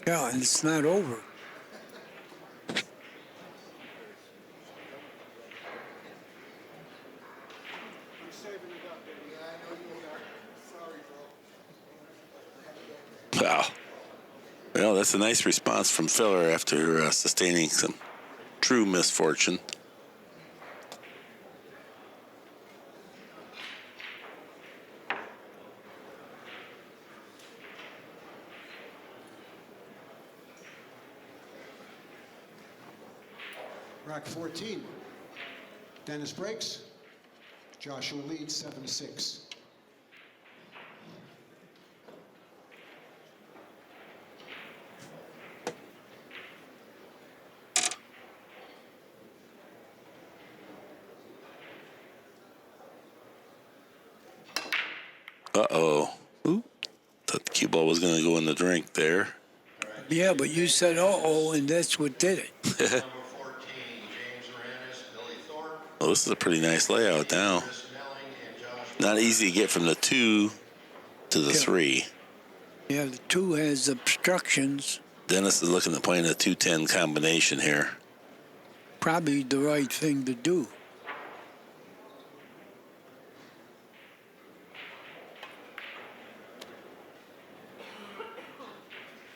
Yeah, and it's not over. Wow. Well, that's a nice response from Filler after sustaining some true misfortune. Rack 14. Dennis breaks. Joshua leads 7-6. Uh-oh. Ooh. Thought the cue ball was going to go in the drink there. Yeah, but you said uh-oh, and that's what did it. Number 14, James Aranis, Billy Thorpe, Well, this is a pretty nice layout now. Chris Melling, and Josh. Not easy to get from the 2 to the Yeah. 3. Yeah, the 2 has obstructions. Dennis is looking at playing a 2-10 combination here. Probably the right thing to do.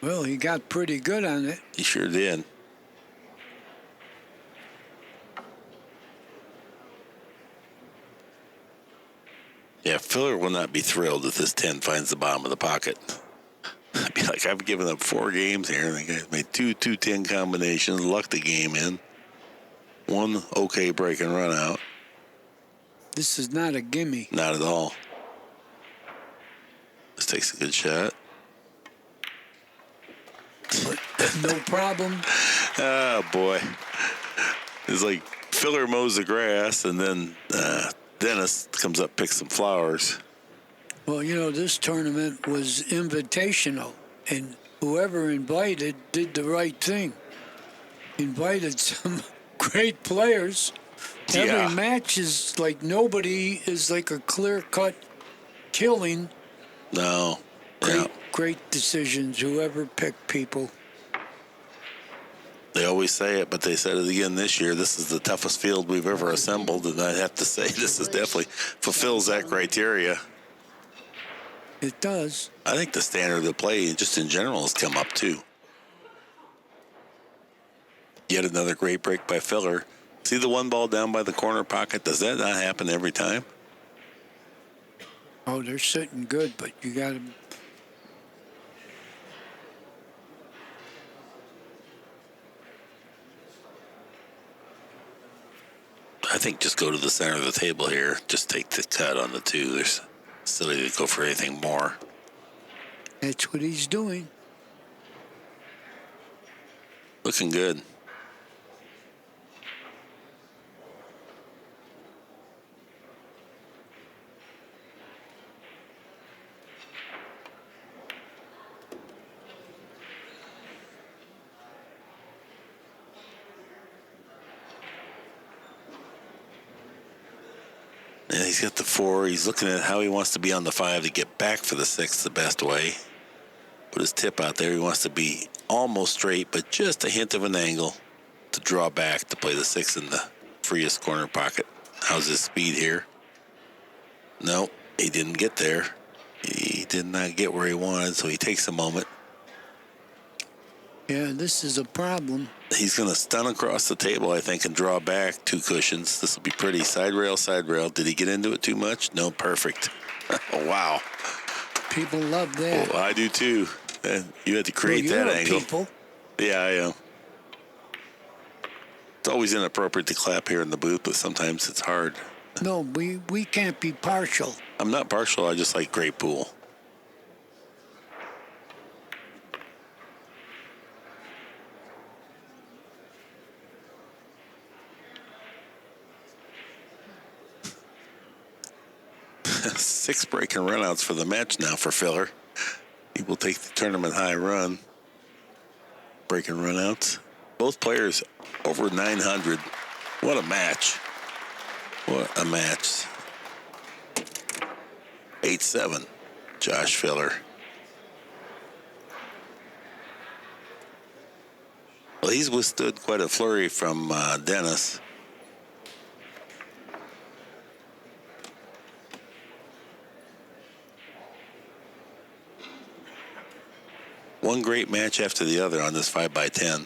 Well, he got pretty good on it. He sure did. Yeah, Filler will not be thrilled if this 10 finds the bottom of the pocket. I'd be like, I've given up 4 games here. The guy's made 2-10 combinations, lucked the game in. 1 okay break and run out. This is not a gimme. Not at all. This takes a good shot. No problem. Oh, boy. It's like Filler mows the grass, and then Dennis comes up, picks some flowers. Well, you know, this tournament was invitational, and whoever invited did the right thing. Invited some great players. Yeah. Every match is like nobody is like a clear-cut killing. No. Great, Yeah. great decisions, whoever picked people. They always say it, but they said it again this year. This is the toughest field we've ever assembled, and I'd have to say this is definitely fulfills that criteria. It does. I think the standard of play, just in general, has come up too. Yet another great break by Filler. See the 1 ball down by the corner pocket? Does that not happen every time? Oh, they're sitting good, but you got to... I think just go to the center of the table here. Just take the cut on the 2. There's silly to go for anything more. That's what he's doing. Looking good. And he's got the 4. He's looking at how he wants to be on the 5 to get back for the 6 the best way. Put his tip out there. He wants to be almost straight, but just a hint of an angle to draw back to play the 6 in the freest corner pocket. How's his speed here? No, he didn't get there. He did not get where he wanted, so he takes a moment. Yeah, this is a problem. He's going to stun across the table, I think, and draw back 2 cushions. This will be pretty. Side rail, side rail. Did he get into it too much? No, perfect. Oh, wow. People love that. Well, I do too. You had to create Well, that you're a angle. people. Yeah, I am. It's always inappropriate to clap here in the booth, but sometimes it's hard. No, we can't be partial. I'm not partial. I just like great pool. Six break and runouts for the match now for Filler. He will take the tournament high run. Break and runouts. Both players Over 900. What a match. What a match. 8-7, Josh Filler. Well, he's withstood quite a flurry from Dennis. One great match after the other on this 5x10.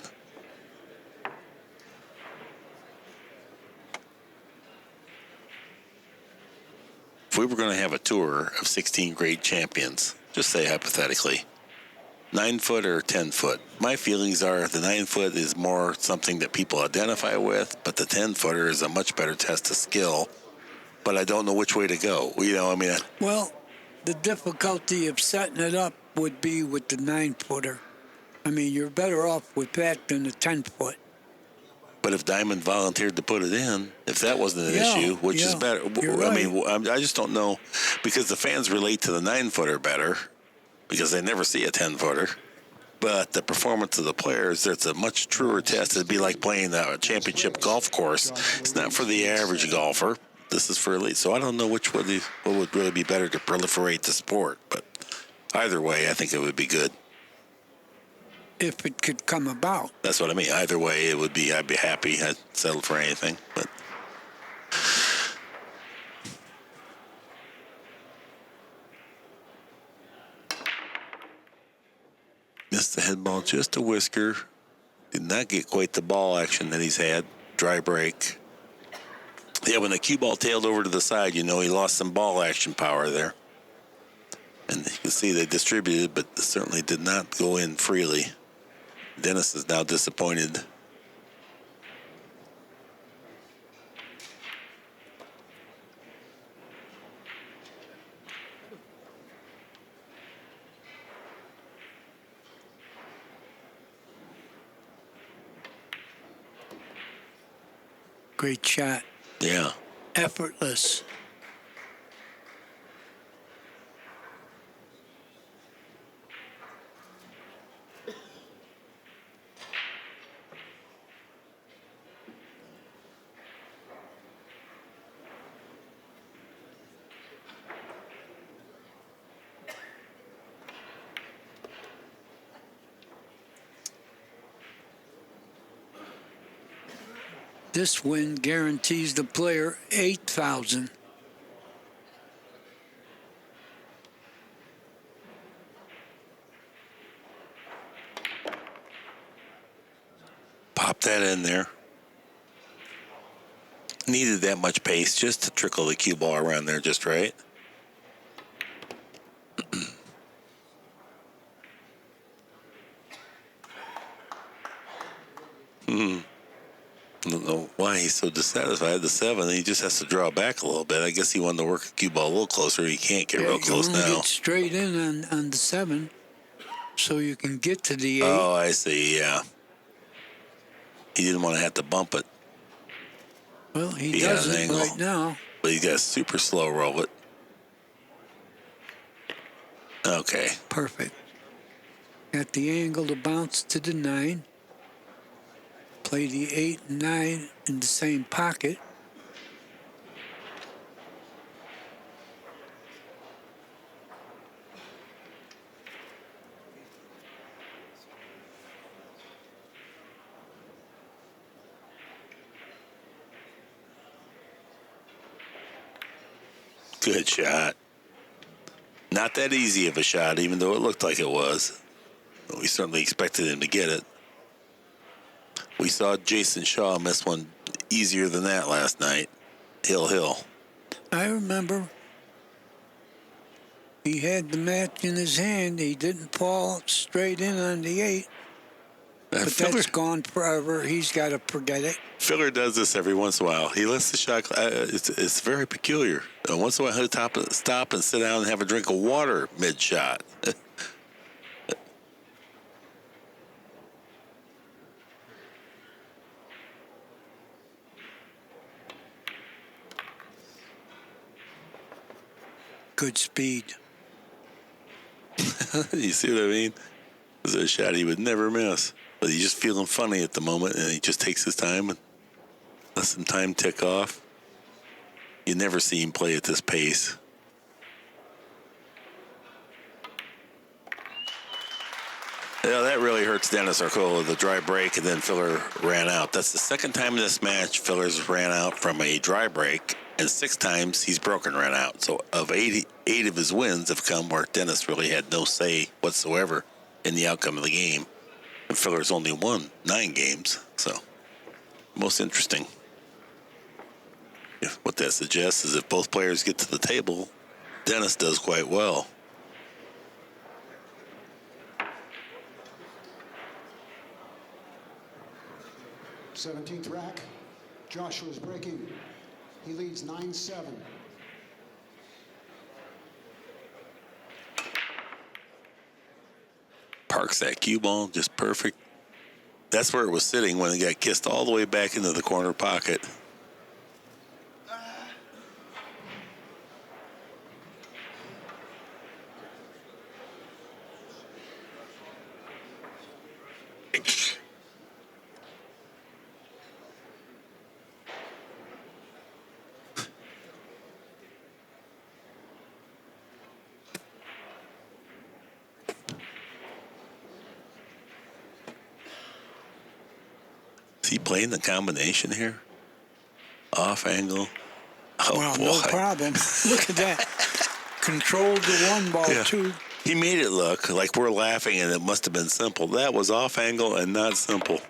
If we were going to have a tour of 16 great champions, just say hypothetically, 9-foot or 10-foot, my feelings are the 9-foot is more something that people identify with, but the 10-footer is a much better test of skill. But I don't know which way to go. You know, I mean, Well, the difficulty of setting it up would be with the 9-footer. I mean, you're better off with that than the 10-foot. but if Diamond volunteered to put it in, if that wasn't an issue, which is better, You're I mean, right. I just don't know, because the fans relate to the 9-footer better because they never see a 10-footer. But the performance of the players, it's a much truer test. It'd be like playing a championship golf course. It's not for the average golfer. This is for elite. So I don't know what would really be better to proliferate the sport. But either way, I think it would be good. If it could come about. That's what I mean. Either way, it would be. I'd be happy. I'd settle for anything. But missed the head ball just a whisker. Did not get quite the ball action that he's had. Dry break. Yeah, when the cue ball tailed over to the side, you know he lost some ball action power there. And you can see they distributed, but certainly did not go in freely. Dennis is now disappointed. Great shot. Yeah. Effortless. This win guarantees the player $8,000. Pop that in there. Needed that much pace just to trickle the cue ball around there just right. I don't know why he's so dissatisfied. The 7, he just has to draw back a little bit. I guess he wanted to work the cue ball a little closer. He can't get real close you want to now. get straight in on the 7 so you can get to the 8. Oh, I see, yeah. He didn't want to have to bump it, Well, he he had an doesn't angle. right now. but he's got a super slow roll it. Okay. Perfect. Got the angle to bounce to the 9. Play the 8 and 9 in the same pocket. Good shot. Not that easy of a shot, even though it looked like it was. But we certainly expected him to get it. We saw Jason Shaw miss one easier than that last night. Hill. I remember he had the match in his hand. He didn't fall straight in on the 8. But that's gone forever. He's got to forget it. Filler does this every once in a while. He lets the shot. It's very peculiar. Once in a while, he'll stop and sit down and have a drink of water mid-shot. Good speed. You see what I mean? This is a shot he would never miss. But he's just feeling funny at the moment, and he just takes his time and lets some time tick off. You never see him play at this pace. Yeah, that really hurts Dennis Orcollo, the dry break, and then Filler ran out. That's the second time in this match Filler's ran out from a dry break, and 6 times he's broken ran out. So of 8 of his wins have come where Dennis really had no say whatsoever in the outcome of the game. And Filler's only won 9 games. So most interesting. What that suggests is if both players get to the table, Dennis does quite well. Seventeenth rack. Joshua's breaking. He leads 9-7. Parks that cue ball just perfect. That's where it was sitting when it got kissed all the way back into the corner pocket. Is he playing the combination here? Off angle. Oh, Well, boy. no problem. Look at that. Controlled the one ball, Yeah. too. He made it look like we're laughing and it must have been simple. That was off angle and not simple.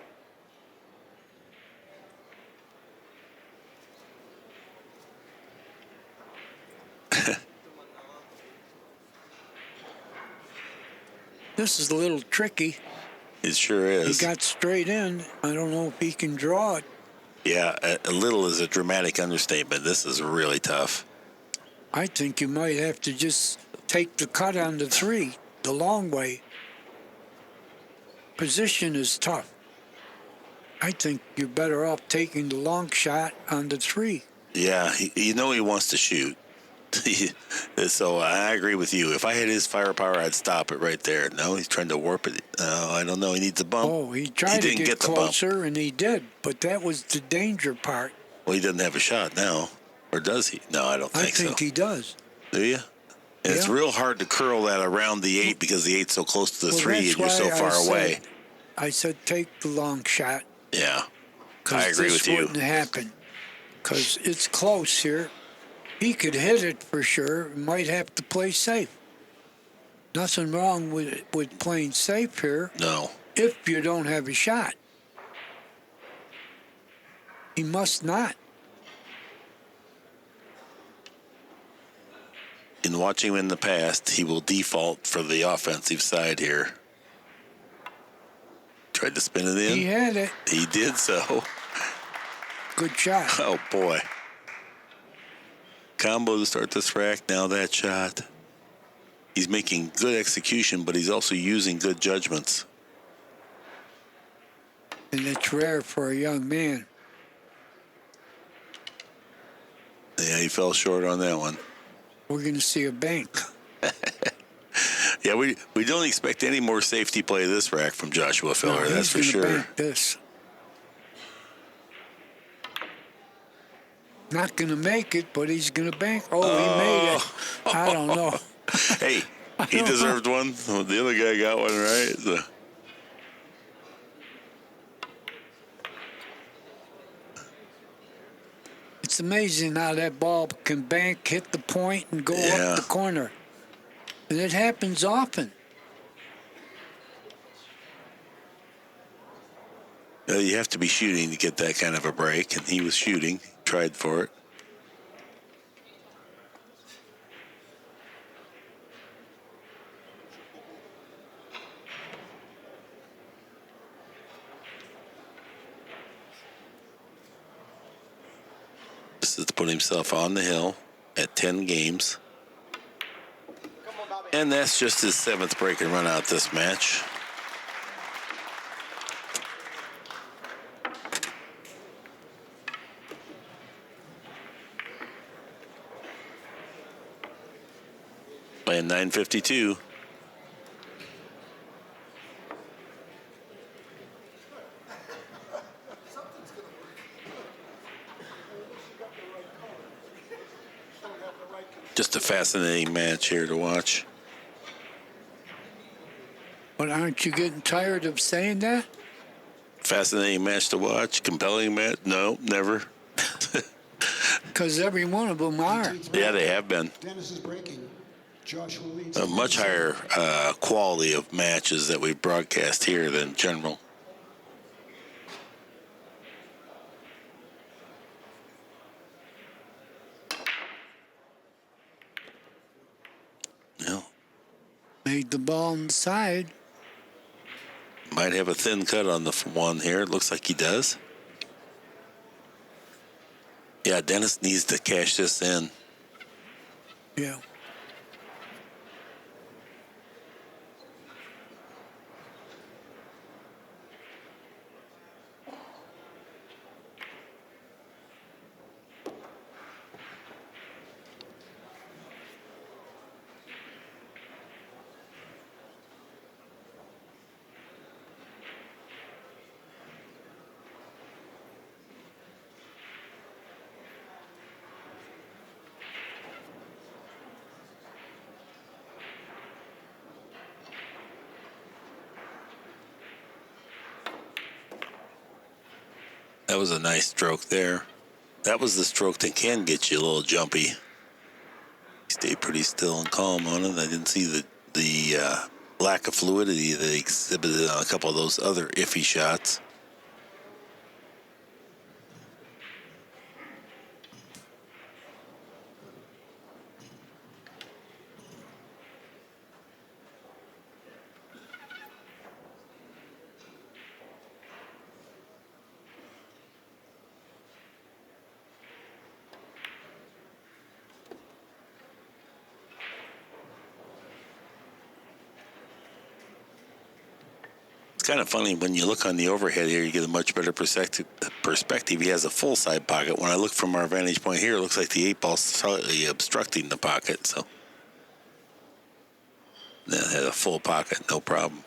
This is a little tricky. It sure He is. got straight in. I don't know if he can draw it. Yeah, a little is a dramatic understatement. This is really tough. I think you might have to just take the cut on the 3, the long way. Position is tough. I think you're better off taking the long shot on the 3. Yeah, he wants to shoot. So I agree with you. If I had his firepower, I'd stop it right there. No, he's trying to warp it. I don't know. He needs a bump. Oh, he tried to didn't get the bump. closer, and he did. But that was the danger part. Well, he doesn't have a shot now. Or does he? No, I don't I think so. think he does. Do you? And it's Yeah. real hard to curl that around the 8 because the 8's so close to the Well, 3 that's and you're so why far I away. said- I said take the long shot. Yeah. Because I agree this with you. wouldn't happen. Because it's close here. He could hit it for sure. Might have to play safe. Nothing wrong with playing safe here No. if you don't have a shot. He must not. In watching him in the past, he will default for the offensive side here. Tried to spin it in. He had it. He did so. Good shot. Oh, boy. Combo to start this rack. Now that shot. He's making good execution, but he's also using good judgments. And it's rare for a young man. Yeah, he fell short on that one. We're going to see a bank. Yeah, we don't expect any more safety play this rack from Joshua Filler, No, that's for he's gonna sure. bank this. Not going to make it, but he's going to bank. Oh, he made it. I don't know. Hey, he don't deserved one. The other guy got one, right? So. It's amazing how that ball can bank, hit the point, and go Yeah. up the corner. And it happens often. You have to be shooting to get that kind of a break, and he was shooting, tried for it. This is to put himself on the hill at 10 games. And that's just his 7th break and run out this match. Playing 9:52. Just a fascinating match here to watch. But aren't you getting tired of saying that? Fascinating match to watch. Compelling match? No, never. Because every one of them are. Yeah, they have been. Dennis is breaking. Joshua leads. A much higher quality of matches that we broadcast here than general. No. Made the ball on the side. Might have a thin cut on the one here. It looks like he does. Yeah, Dennis needs to cash this in. Yeah. That was a nice stroke there. That was the stroke that can get you a little jumpy. He stayed pretty still and calm on it. I didn't see the lack of fluidity that he exhibited on a couple of those other iffy shots. It's kind of funny when you look on the overhead here, you get a much better perspective. He has a full side pocket. When I look from our vantage point here, it looks like the 8-ball's slightly obstructing the pocket. So that had a full pocket, no problem.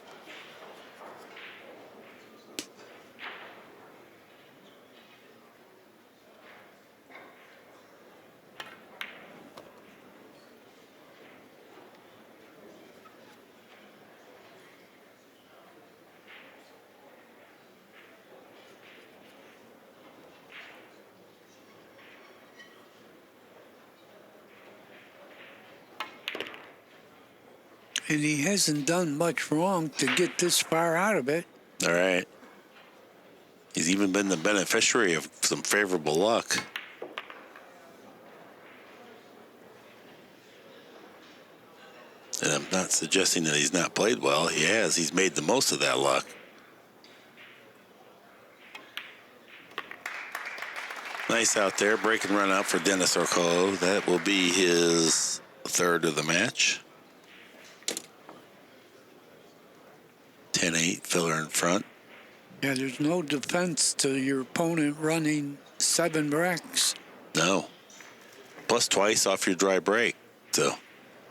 And he hasn't done much wrong to get this far out of it. All right. He's even been the beneficiary of some favorable luck. And I'm not suggesting that he's not played well. He has. He's made the most of that luck. Nice out there. Break and run out for Dennis Orcollo. That will be his third of the match. 10-8, filler in front. Yeah, there's no defense to your opponent running 7 wrecks. No. Plus twice off your dry break. So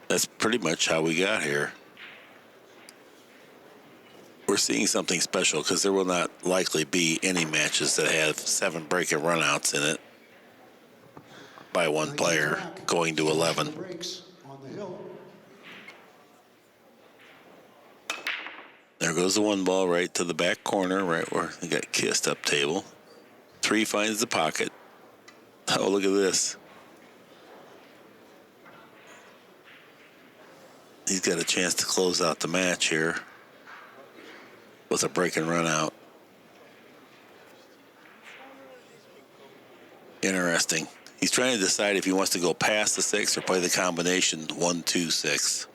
that's pretty much how we got here. We're seeing something special because there will not likely be any matches that have 7 break and runouts in it by one player going to 11. Breaks on the hill. There goes the 1 ball right to the back corner, right where he got kissed up table. 3 finds the pocket. Oh, look at this. He's got a chance to close out the match here with a break and run out. Interesting. He's trying to decide if he wants to go past the 6 or play the combination 1-2-6.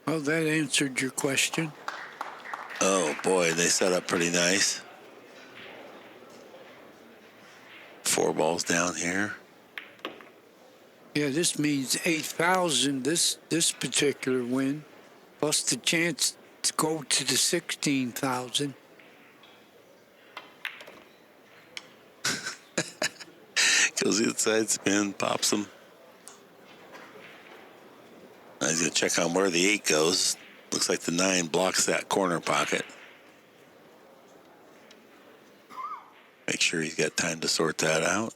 Well, that answered your question. Oh boy, they set up pretty nice. 4 balls down here. Yeah, this means 8,000, this particular win, plus the chance to go to the 16,000. Goes inside spin, pops him. Now he's going to check on where the 8 goes. Looks like the 9 blocks that corner pocket. Make sure he's got time to sort that out.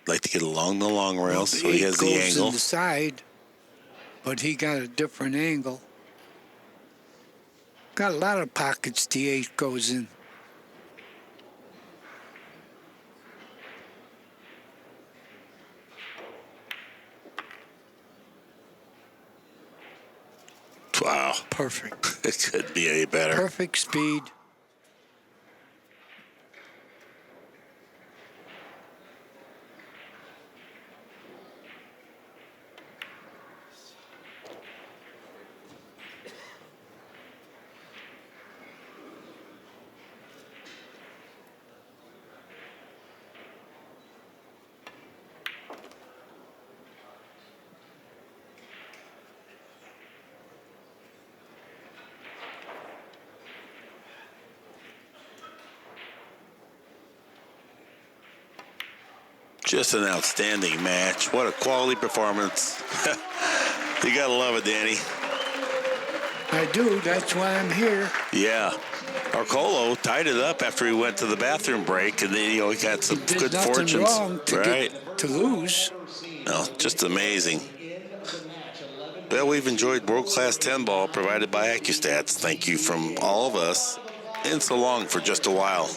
Like to get along the long rail so he Eight has the goes angle. in the side, but he got a different angle. Got a lot of pockets the 8 goes in. Wow. Perfect. It could be any better. Perfect speed. Just an outstanding match. What a quality performance. You gotta love it, Danny. I do. That's why I'm here. Yeah. Orcollo tied it up after he went to the bathroom break, and then, he got some Did good nothing fortunes. wrong to Right. to lose. No, just amazing. Well, we've enjoyed world-class 10 ball provided by ACCUSTATS. Thank you from all of us, and so long for just a while.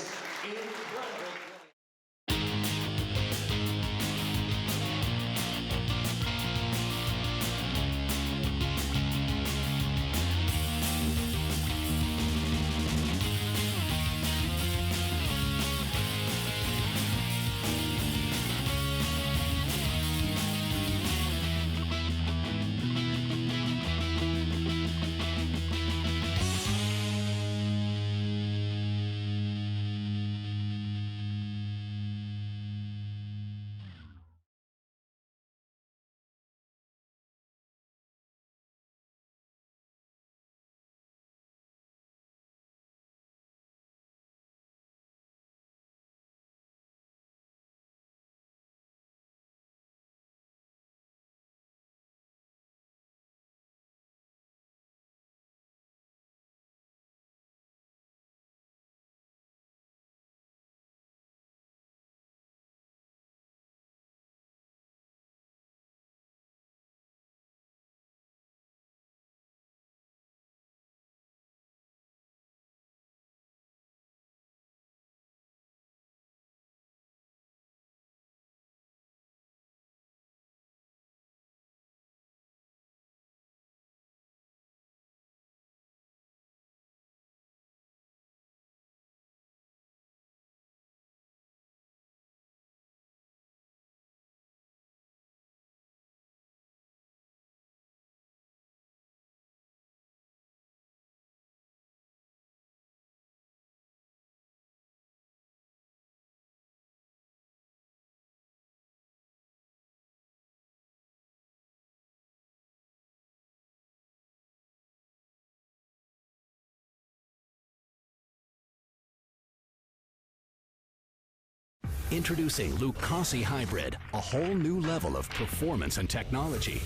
Introducing Lucasi Hybrid, a whole new level of performance and technology.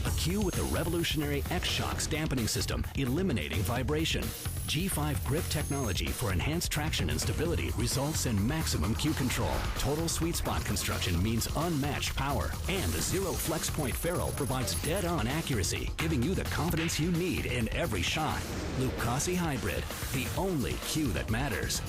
A cue with the revolutionary X-Shocks dampening system, eliminating vibration. G5 grip technology for enhanced traction and stability results in maximum cue control. Total sweet spot construction means unmatched power. And the Zero Flex Point ferrule provides dead-on accuracy, giving you the confidence you need in every shot. Lucasi Hybrid, the only cue that matters.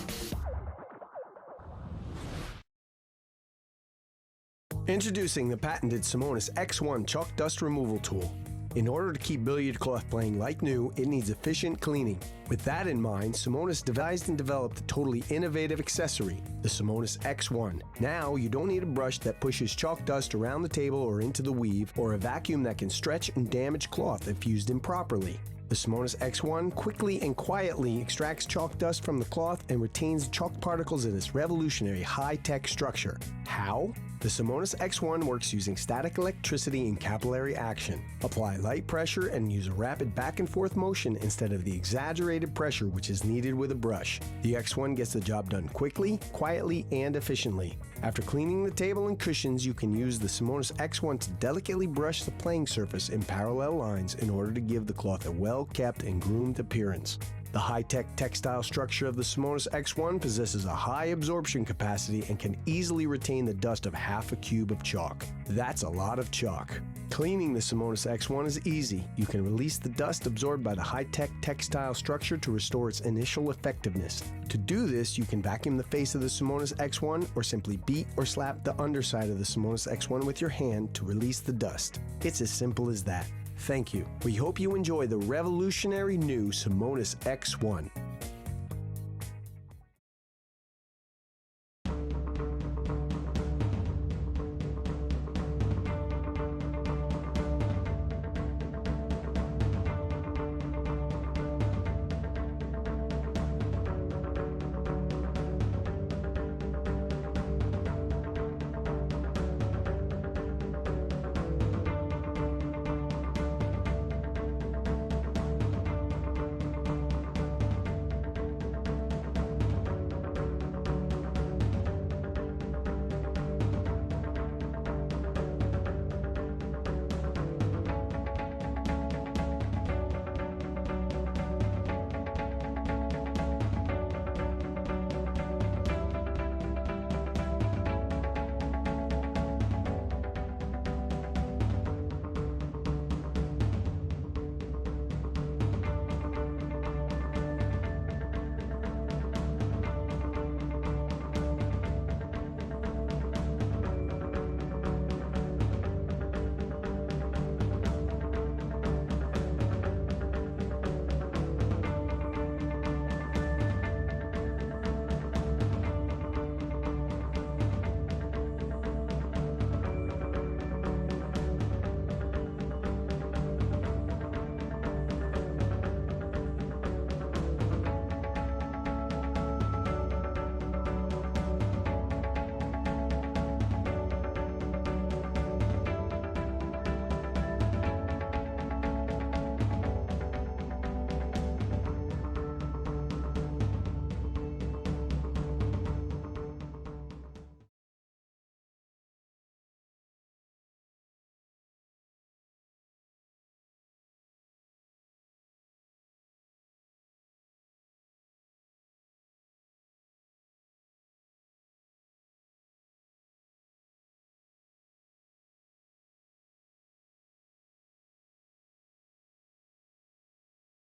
Introducing the patented Simonis X1 Chalk Dust Removal Tool. In order to keep billiard cloth playing like new, it needs efficient cleaning. With that in mind, Simonis devised and developed a totally innovative accessory, the Simonis X1. Now, you don't need a brush that pushes chalk dust around the table or into the weave, or a vacuum that can stretch and damage cloth if used improperly. The Simonis X1 quickly and quietly extracts chalk dust from the cloth and retains chalk particles in this revolutionary high-tech structure. How? The Simonis X1 works using static electricity and capillary action. Apply light pressure and use a rapid back and forth motion instead of the exaggerated pressure which is needed with a brush. The X1 gets the job done quickly, quietly, and efficiently. After cleaning the table and cushions, you can use the Simonis X1 to delicately brush the playing surface in parallel lines in order to give the cloth a well-kept and groomed appearance. The high-tech textile structure of the Simonis X1 possesses a high absorption capacity and can easily retain the dust of half a cube of chalk. That's a lot of chalk. Cleaning the Simonis X1 is easy. You can release the dust absorbed by the high-tech textile structure to restore its initial effectiveness. To do this, you can vacuum the face of the Simonis X1 or simply beat or slap the underside of the Simonis X1 with your hand to release the dust. It's as simple as that. Thank you. We hope you enjoy the revolutionary new Simonis X1.